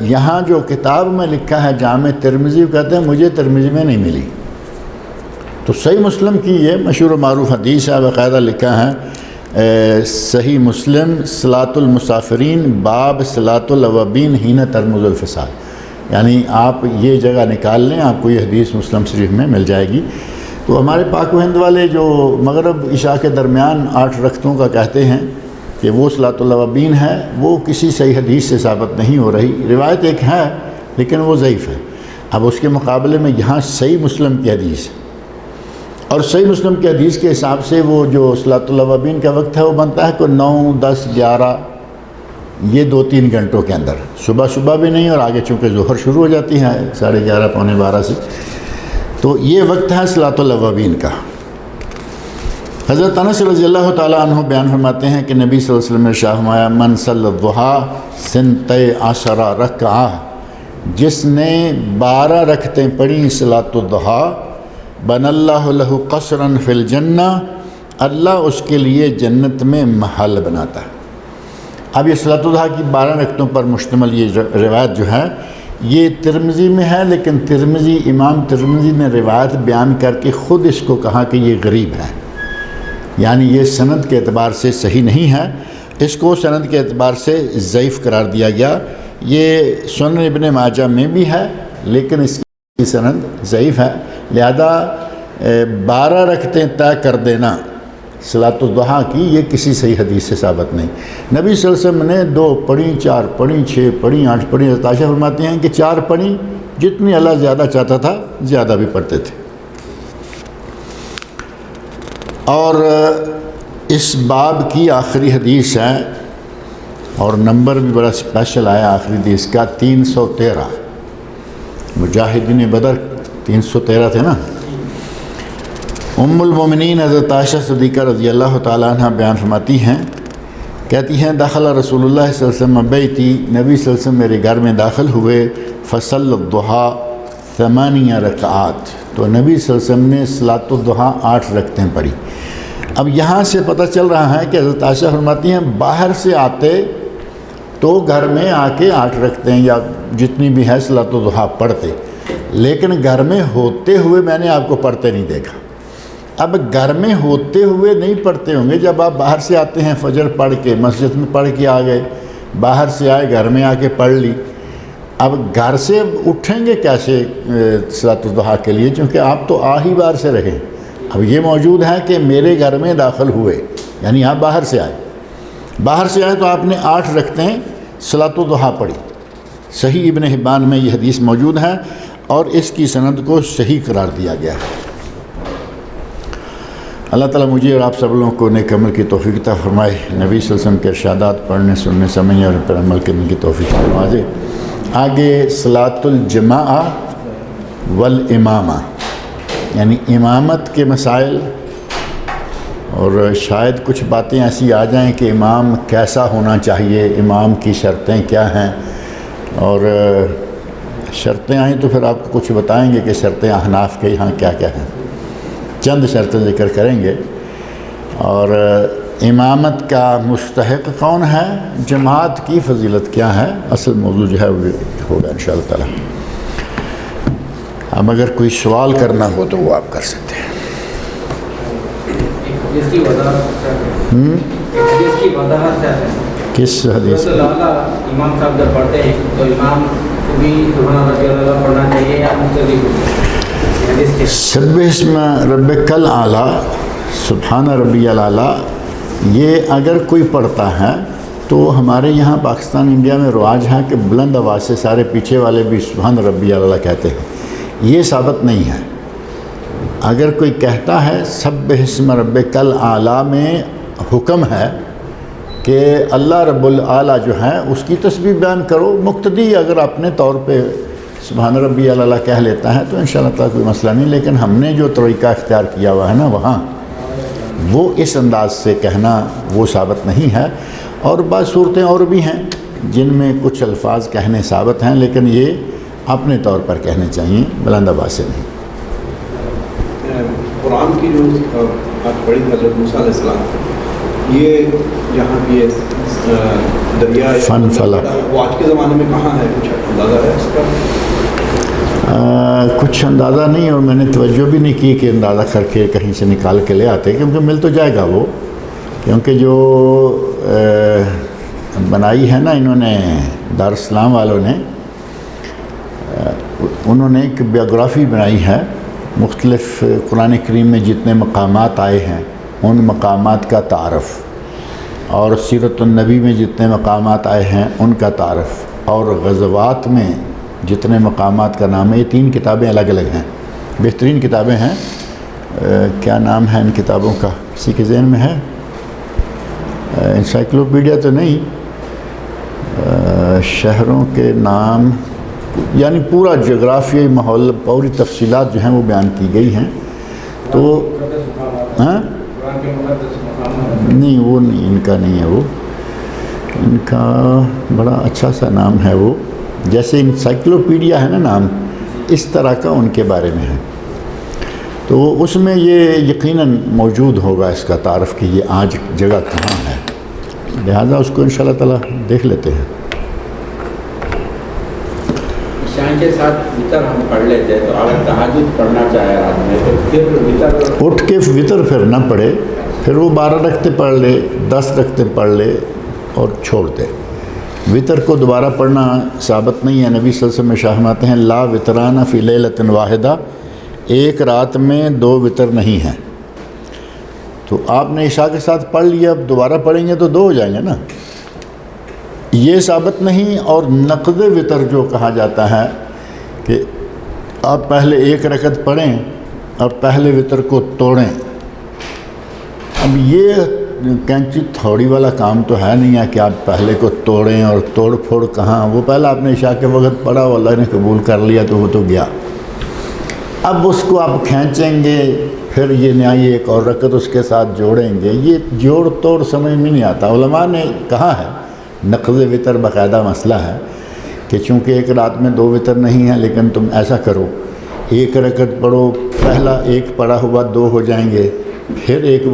یہاں جو کتاب میں لکھا ہے جامع ترمذی کہتے ہیں مجھے ترمذی میں نہیں ملی۔ تو صحیح مسلم کی یہ مشہور و معروف حدیث ہے، باقاعدہ لکھا ہے صحیح مسلم صلاۃ المسافرین باب صلاۃ الاوابین حین ترمض الفصال، یعنی آپ یہ جگہ نکال لیں آپ کو یہ حدیث مسلم شریف میں مل جائے گی۔ تو ہمارے پاک و ہند والے جو مغرب عشاء کے درمیان 8 رکعتوں کا کہتے ہیں کہ وہ صلاۃ الاوابین ہے، وہ کسی صحیح حدیث سے ثابت نہیں ہو رہی، روایت ایک ہے لیکن وہ ضعیف ہے۔ اب اس کے مقابلے میں یہاں صحیح مسلم کی حدیث ہے، اور صحیح مسلم کی حدیث کے حساب سے وہ جو صلاۃ الاوابین کا وقت ہے وہ بنتا ہے کہ 9، 10، 11 یہ 2-3 گھنٹوں کے اندر، صبح بھی نہیں، اور آگے چونکہ ظہر شروع ہو جاتی ہے 11:30 پونے 12 سے، تو یہ وقت ہے صلاۃ الاوابین کا۔ حضرت انس رضی اللہ تعالیٰ عنہ بیان فرماتے ہیں کہ نبی صلی اللہ علیہ وسلم نے ارشاد فرمایا من صلی الضحیٰ سنتي عشرہ رکعہ، جس نے 12 رکعتیں پڑھی صلاۃ الضحیٰ، بن اللہ لہ قصرا فی الجنہ، اللہ اس کے لیے جنت میں محل بناتا ہے۔ اب یہ صلاۃ الضحیٰ کی 12 رکعتوں پر مشتمل یہ روایت جو ہے یہ ترمذی میں ہے، لیکن امام ترمذی نے روایت بیان کر کے خود اس کو کہا کہ یہ غریب ہے، یعنی یہ سند کے اعتبار سے صحیح نہیں ہے، اس کو سند کے اعتبار سے ضعیف قرار دیا گیا۔ یہ سنن ابن ماجہ میں بھی ہے لیکن اس کی سند ضعیف ہے، لہذا 12 رکعتیں طے کر دینا صلاۃ الضحیٰ کی یہ کسی صحیح حدیث سے ثابت نہیں۔ نبی صلی اللہ علیہ وسلم نے 2 پڑھی، 4 پڑھی، 6 پڑھی، 8 پڑھی۔ حضرت عائشہ فرماتی ہیں کہ 4 پڑھی، جتنی اللہ زیادہ چاہتا تھا زیادہ بھی پڑھتے تھے۔ اور اس باب کی آخری حدیث ہے اور نمبر بھی بڑا اسپیشل آیا آخری حدیث کا، 313۔ مجاہدین بدر 313 تھے نا۔ ام المومنین حضرت عائشہ صدیقہ رضی اللہ تعالیٰ عنہ بیان فرماتی ہیں، کہتی ہیں دخل رسول اللہ صلی اللہ علیہ وسلم بیتی، نبی صلی اللہ علیہ وسلم میرے گھر میں داخل ہوئے، فصل الضحیٰ 8 رکعات، تو نبی صلی اللہ علیہ وسلم نے صلاۃ الضحیٰ 8 رکعتیں پڑھی۔ اب یہاں سے پتہ چل رہا ہے کہ حضرت عائشہ فرماتی ہیں باہر سے آتے تو گھر میں آ کے 8 رکعتیں یا جتنی بھی ہے صلاۃ الضحیٰ پڑھتے، لیکن گھر میں ہوتے ہوئے میں نے آپ کو پڑھتے نہیں دیکھا۔ اب گھر میں ہوتے ہوئے نہیں پڑھتے ہوں گے، جب آپ باہر سے آتے ہیں فجر پڑھ کے مسجد میں پڑھ کے آ گئے، باہر سے آئے گھر میں آ کے پڑھ لی، اب گھر سے اٹھیں گے کیسے صلاۃ الضحیٰ کے لیے، چونکہ آپ تو آ ہی باہر سے رہے۔ اب یہ موجود ہے کہ میرے گھر میں داخل ہوئے، یعنی آپ باہر سے آئے تو آپ نے 8 رکعتیں صلاۃ الضحیٰ پڑھی۔ صحیح ابن حبان میں یہ حدیث موجود ہے اور اس کی سند کو صحیح قرار دیا گیا ہے۔ اللہ تعالیٰ مجھے اور آپ سب لوگوں کو نیک عمل کی توفیق عطا فرمائے، نبی صلی اللہ علیہ وسلم کے ارشادات پڑھنے سننے سمجھنے اور ان پر عمل کرنے کی توفیق نوازے۔ آگے صلاۃ الجماعہ والامامہ، یعنی امامت کے مسائل، اور شاید کچھ باتیں ایسی آ جائیں کہ امام کیسا ہونا چاہیے، امام کی شرطیں کیا ہیں، اور شرطیں آئیں تو پھر آپ کو کچھ بتائیں گے کہ شرطیں احناف کے یہاں کیا کیا ہیں، چند شرطیں ذکر کریں گے۔ اور امامت کا مستحق کون ہے، جماعت کی فضیلت کیا ہے، اصل موضوع جو ہے وہ ہوگا انشاءاللہ تعالی۔ اب اگر کوئی سوال کرنا ہو تو وہ آپ کر سکتے ہیں۔ جس کی وضاحت ہے کس حدیث؟ امام صاحب جب پڑھتے ہیں تو امام کو بھی سبحان ربی اللہ پڑھنا چاہیے یا مختلف؟ سبح اسم ربک الاعلیٰ، سبحان ربی الاعلیٰ، یہ اگر کوئی پڑھتا ہے تو ہمارے یہاں پاکستان انڈیا میں رواج ہے کہ بلند آواز سے سارے پیچھے والے بھی سبحان ربی الاعلیٰ کہتے ہیں، یہ ثابت نہیں ہے۔ اگر کوئی کہتا ہے سبح اسم ربک الاعلیٰ میں حکم ہے کہ اللہ رب الاعلیٰ جو ہے اس کی تسبیح بیان کرو، مقتدی اگر اپنے طور پہ سبحان ربی الاعلیٰ کہہ لیتا ہے تو انشاءاللہ تعالیٰ کوئی مسئلہ نہیں، لیکن ہم نے جو طریقہ اختیار کیا ہوا ہے نا وہاں وہ اس انداز سے کہنا وہ ثابت نہیں ہے۔ اور بعض صورتیں اور بھی ہیں جن میں کچھ الفاظ کہنے ثابت ہیں، لیکن یہ اپنے طور پر کہنے چاہیے، بلند آواز سے نہیں۔ قرآن کی جو بات پڑھی حضرت موسیٰ علیہ السلام، یہ جہاں بھی دریا فن فلک، وہ آج کے زمانے میں کہاں ہے، کچھ اندازہ ہے اس کا؟ کچھ اندازہ نہیں، اور میں نے توجہ بھی نہیں کی کہ اندازہ کر کے کہیں سے نکال کے لے آتے، کیونکہ مل تو جائے گا وہ، کیونکہ جو بنائی ہے نا انہوں نے دارالاسلام والوں نے، انہوں نے ایک بیوگرافی بنائی ہے، مختلف قرآن کریم میں جتنے مقامات آئے ہیں ان مقامات کا تعارف، اور سیرت النبی میں جتنے مقامات آئے ہیں ان کا تعارف، اور غزوات میں جتنے مقامات کا نام ہے۔ یہ 3 کتابیں الگ الگ ہیں، بہترین کتابیں ہیں۔ کیا نام ہے ان کتابوں کا، کسی کے ذہن میں ہے؟ انسائکلوپیڈیا تو نہیں، شہروں کے نام، یعنی پورا جغرافیائی ماحول، پوری تفصیلات جو ہیں وہ بیان کی گئی ہیں۔ تو ہاں قرآن کے مقدس مقام نہیں وہ نہیں، ان کا نہیں ہے وہ، ان کا بڑا اچھا سا نام ہے وہ، جیسے انسائکلوپیڈیا ہے نا نام، اس طرح کا ان کے بارے میں ہے، تو اس میں یہ یقیناً موجود ہوگا اس کا تعارف کہ یہ آج جگہ کہاں ہے، لہٰذا اس کو انشاءاللہ تعالیٰ دیکھ لیتے ہیں۔ عشاء کے ساتھ وطر ہم پڑھ لیتے ہیں، تو اگر تہجد پڑھنا چاہے رات میں تو پھر وطر اٹھ کے وطر پھر نہ پڑھے، پھر وہ 12 رکعتیں پڑھ لے، 10 رکعتیں پڑھ لے اور چھوڑ دے۔ وطر کو دوبارہ پڑھنا ثابت نہیں ہے، نبی صلی اللہ علیہ وسلم ارشاد فرماتے ہیں لا وطرانہ فی لیلۃ واحدہ، ایک رات میں 2 وطر نہیں ہیں۔ تو آپ نے عشاء کے ساتھ پڑھ لیا، اب دوبارہ پڑھیں گے تو 2 ہو جائیں گے نا، یہ ثابت نہیں۔ اور نقض وطر جو کہا جاتا ہے کہ آپ پہلے 1 رکعت پڑھیں اور پہلے وطر کو توڑیں، اب یہ کینچی تھوڑی والا کام تو ہے نہیں ہے کہ آپ پہلے کو توڑیں، اور توڑ پھوڑ کہاں، وہ پہلے آپ نے عشاء کے وقت پڑھا، وہ اللہ نے قبول کر لیا تو وہ تو گیا، اب اس کو آپ کھینچیں گے، پھر یہ نہائی ایک اور رکعت اس کے ساتھ جوڑیں گے، یہ جوڑ توڑ سمجھ میں نہیں آتا۔ علماء نے کہا ہے نقض وطر باقاعدہ مسئلہ ہے کہ چونکہ ایک رات میں 2 وطر نہیں ہیں، لیکن تم ایسا کرو 1 رکعت پڑھو، پہلا 1 پڑھا ہوا 2 ہو جائیں گے، پھر 1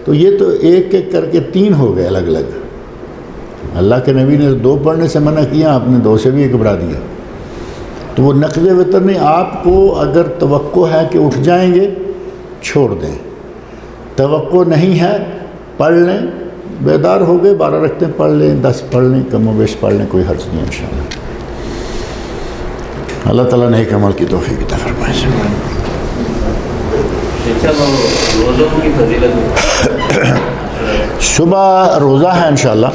تو یہ تو 1 1 کر کے 3 ہو گئے الگ الگ۔ اللہ کے نبی نے 2 پڑھنے سے منع کیا، آپ نے 2 سے بھی 1 بڑھا دیا، تو وہ نقض وطر نہیں۔ آپ کو اگر توقع ہے کہ اٹھ جائیں گے چھوڑ دیں، توقع نہیں ہے پڑھ لیں، بیدار ہو گئے 12 رکعتیں پڑھ لیں، 10 پڑھ لیں، کم و بیش پڑھ لیں، کوئی حرج نہیں انشاءاللہ۔ اللہ تعالیٰ نیک عمل کی توفیق عطا فرمائے۔ روزوں کی فضیلت صبح روزہ ہے انشاءاللہ،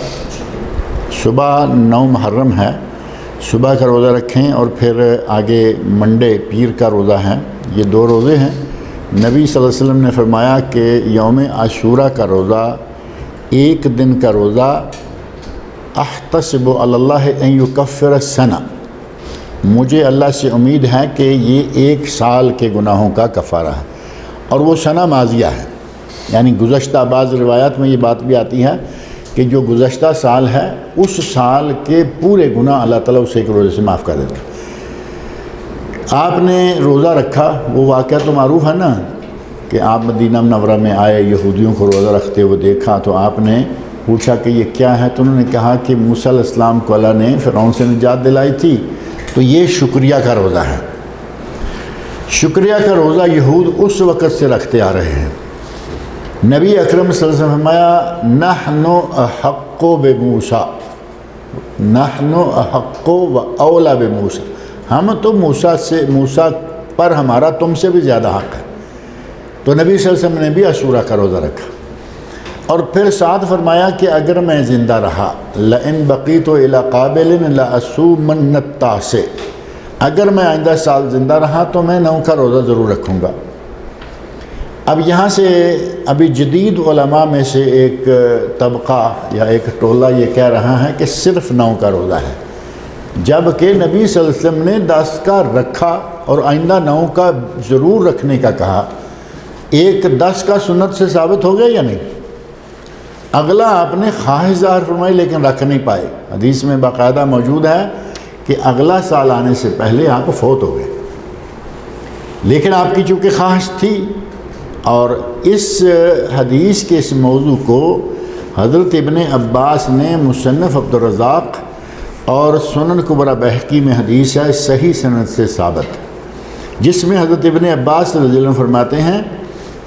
صبح 9 محرم ہے، صبح کا روزہ رکھیں، اور پھر آگے منڈے پیر کا روزہ ہے، یہ 2 روزے ہیں۔ نبی صلی اللہ علیہ وسلم نے فرمایا کہ یوم عاشوراء کا روزہ، 1 دن کا روزہ، احتسب علی اللہ ان یکفر السنہ، مجھے اللہ سے امید ہے کہ یہ 1 سال کے گناہوں کا کفارہ ہے، اور وہ سنہ ماضیہ ہے، یعنی گزشتہ، بعض روایات میں یہ بات بھی آتی ہے کہ جو گزشتہ سال ہے اس سال کے پورے گناہ اللہ تعالیٰ اسے 1 روزے سے معاف کر دیتا۔ آپ نے روزہ رکھا، وہ واقعہ تو معروف ہے نا کہ آپ مدینہ منورہ میں آئے، یہودیوں کو روزہ رکھتے ہوئے دیکھا، تو آپ نے پوچھا کہ یہ کیا ہے، تو انہوں نے کہا کہ موسیٰ علیہ السلام کو اللہ نے فرعون سے نجات دلائی تھی، تو یہ شکریہ کا روزہ ہے۔ شکریہ کا روزہ یہود اس وقت سے رکھتے آ رہے ہیں۔ نبی اکرم صلی اللہ علیہ وسلم فرمایا نحن احق بموسیٰ، نحن احق و اولا بموسیٰ، ہم تو موسیٰ پر ہمارا تم سے بھی زیادہ حق ہے۔ تو نبی صلی اللہ علیہ وسلم نے بھی عاشوراء کا روزہ رکھا، اور پھر ساتھ فرمایا کہ اگر میں زندہ رہا لئن بقیت الی قابل لأصومن التاسع، اگر میں آئندہ سال زندہ رہا تو میں 9 کا روزہ ضرور رکھوں گا۔ اب یہاں سے ابھی جدید علماء میں سے ایک طبقہ یا ایک ٹولہ یہ کہہ رہا ہے کہ صرف 9 کا روزہ ہے، جبکہ نبی صلی اللہ علیہ وسلم نے 10 کا رکھا اور آئندہ 9 کا ضرور رکھنے کا کہا۔ ایک 10 کا سنت سے ثابت ہو گیا یا نہیں؟ اگلا آپ نے خواہش ظاہر فرمائی لیکن رکھ نہیں پائے، حدیث میں باقاعدہ موجود ہے کہ اگلا سال آنے سے پہلے آپ فوت ہو گئے، لیکن آپ کی چونکہ خواہش تھی۔ اور اس حدیث کے اس موضوع کو حضرت ابن عباس نے مصنف عبدالرزاق اور سنن کبریٰ بہقی میں حدیث ہے صحیح سند سے ثابت، جس میں حضرت ابن عباس رضی اللہ عنہ فرماتے ہیں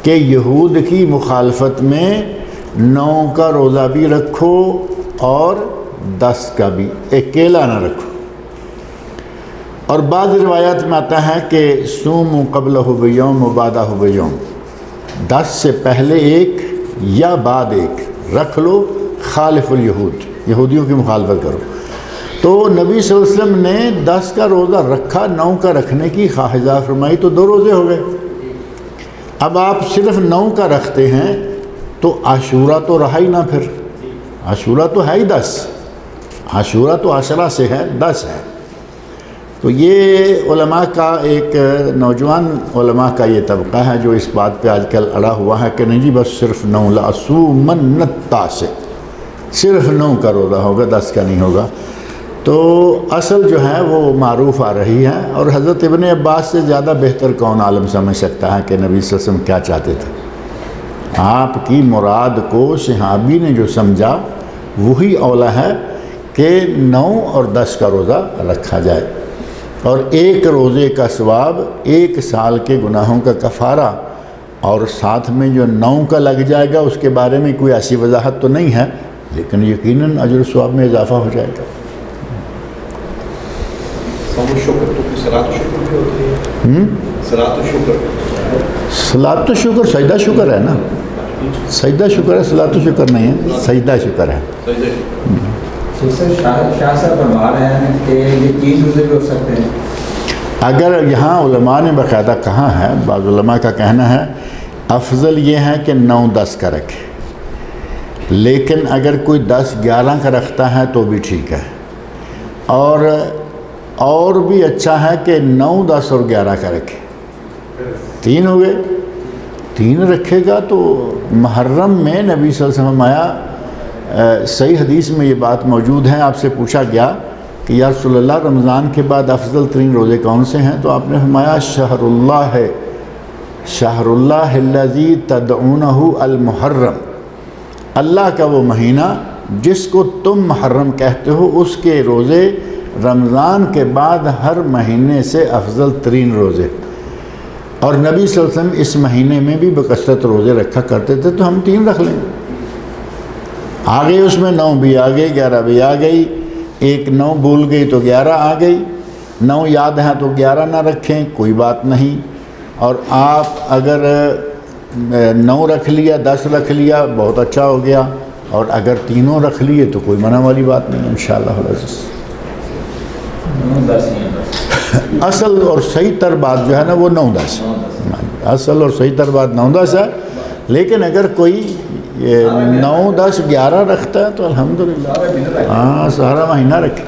کہ یہود کی مخالفت میں 9 کا روزہ بھی رکھو اور 10 کا بھی، اکیلا نہ رکھو۔ اور بعض روایات میں آتا ہے کہ صوموا قبلہ بیوم و بعدہ بیوم، 10 سے پہلے 1 یا بعد 1 رکھ لو، خالف الیہود، یہودیوں کی مخالفت کرو۔ تو نبی صلی اللہ علیہ وسلم نے 10 کا روزہ رکھا، 9 کا رکھنے کی خواہش ظاہر فرمائی، تو 2 روزے ہو گئے۔ اب آپ صرف 9 کا رکھتے ہیں تو عاشوراء تو رہا ہی نہ، پھر عاشوراء تو ہے ہی 10، عاشوراء تو 10 سے ہے، 10 ہے، تو یہ علماء کا ایک نوجوان علماء کا یہ طبقہ ہے جو اس بات پہ آج کل اڑا ہوا ہے کہ نہیں جی بس صرف 9 لَأَصُومَنَّ التَّاسِعَ، صرف 9 کا روزہ ہوگا، 10 کا نہیں ہوگا۔ تو اصل جو ہے وہ معروف آ رہی ہے، اور حضرت ابن عباس سے زیادہ بہتر کون عالم سمجھ سکتا ہے کہ نبی صلی اللہ علیہ وسلم کیا چاہتے تھے۔ آپ کی مراد کو صحابی نے جو سمجھا وہی اولا ہے کہ 9 اور 10 کا روزہ رکھا جائے، اور ایک روزے کا ثواب 1 سال کے گناہوں کا کفارہ، اور ساتھ میں جو 9 کا لگ جائے گا اس کے بارے میں کوئی ایسی وضاحت تو نہیں ہے، لیکن یقیناً اجر و ثواب میں اضافہ ہو جائے گا۔ شکر تو صلاۃ و شکر بھی ہوتی ہے، صلاۃ و شکر، صلاۃ و شکر سجدہ شکر ہے نا، سجدہ شکر ہے، صلاۃ و شکر نہیں ہے، سجدہ شکر ہے۔ شاہ صاحب فرما رہے ہیں کہ یہ 3 روزے بھی ہو سکتے ہیں۔ اگر یہاں علماء نے باقاعدہ کہا ہے، بعض علماء کا کہنا ہے افضل یہ ہے کہ 9-10 کا رکھے، لیکن اگر کوئی 10-11 کا رکھتا ہے تو بھی ٹھیک ہے، اور بھی اچھا ہے کہ 9, 10 اور 11 کا رکھے۔ 3 ہو گئے، 3 رکھے گا تو محرم میں نبی صلی اللہ علیہ وسلم آیا، صحیح حدیث میں یہ بات موجود ہے، آپ سے پوچھا گیا کہ یا رسول اللہ رمضان کے بعد افضل ترین روزے کون سے ہیں؟ تو آپ نے فرمایا شہر اللہ الذی تدعونہ المحرم، اللہ کا وہ مہینہ جس کو تم محرم کہتے ہو، اس کے روزے رمضان کے بعد ہر مہینے سے افضل ترین روزے، اور نبی صلی اللہ علیہ وسلم اس مہینے میں بھی بکثرت روزے رکھا کرتے تھے، تو ہم 3 رکھ لیں گے۔ آگئی اس میں 9 بھی آ گئی، 11 بھی آ گئی، ایک 9 بھول گئی تو 11 آ گئی، 9 یاد ہیں تو 11 نہ رکھیں، کوئی بات نہیں، اور آپ اگر 9 رکھ لیا، 10 رکھ لیا، بہت اچھا ہو گیا، اور اگر تینوں رکھ لیے تو کوئی منع والی بات نہیں، انشاءاللہ العزیز۔ اصل اور صحیح تر بات جو ہے نا وہ 9-10، اصل اور صحیح تر بات 9-10 ہے، لیکن اگر کوئی 9, 10, 11 رکھتا ہے تو الحمدللہ، ہاں سارا مہینہ رکھے۔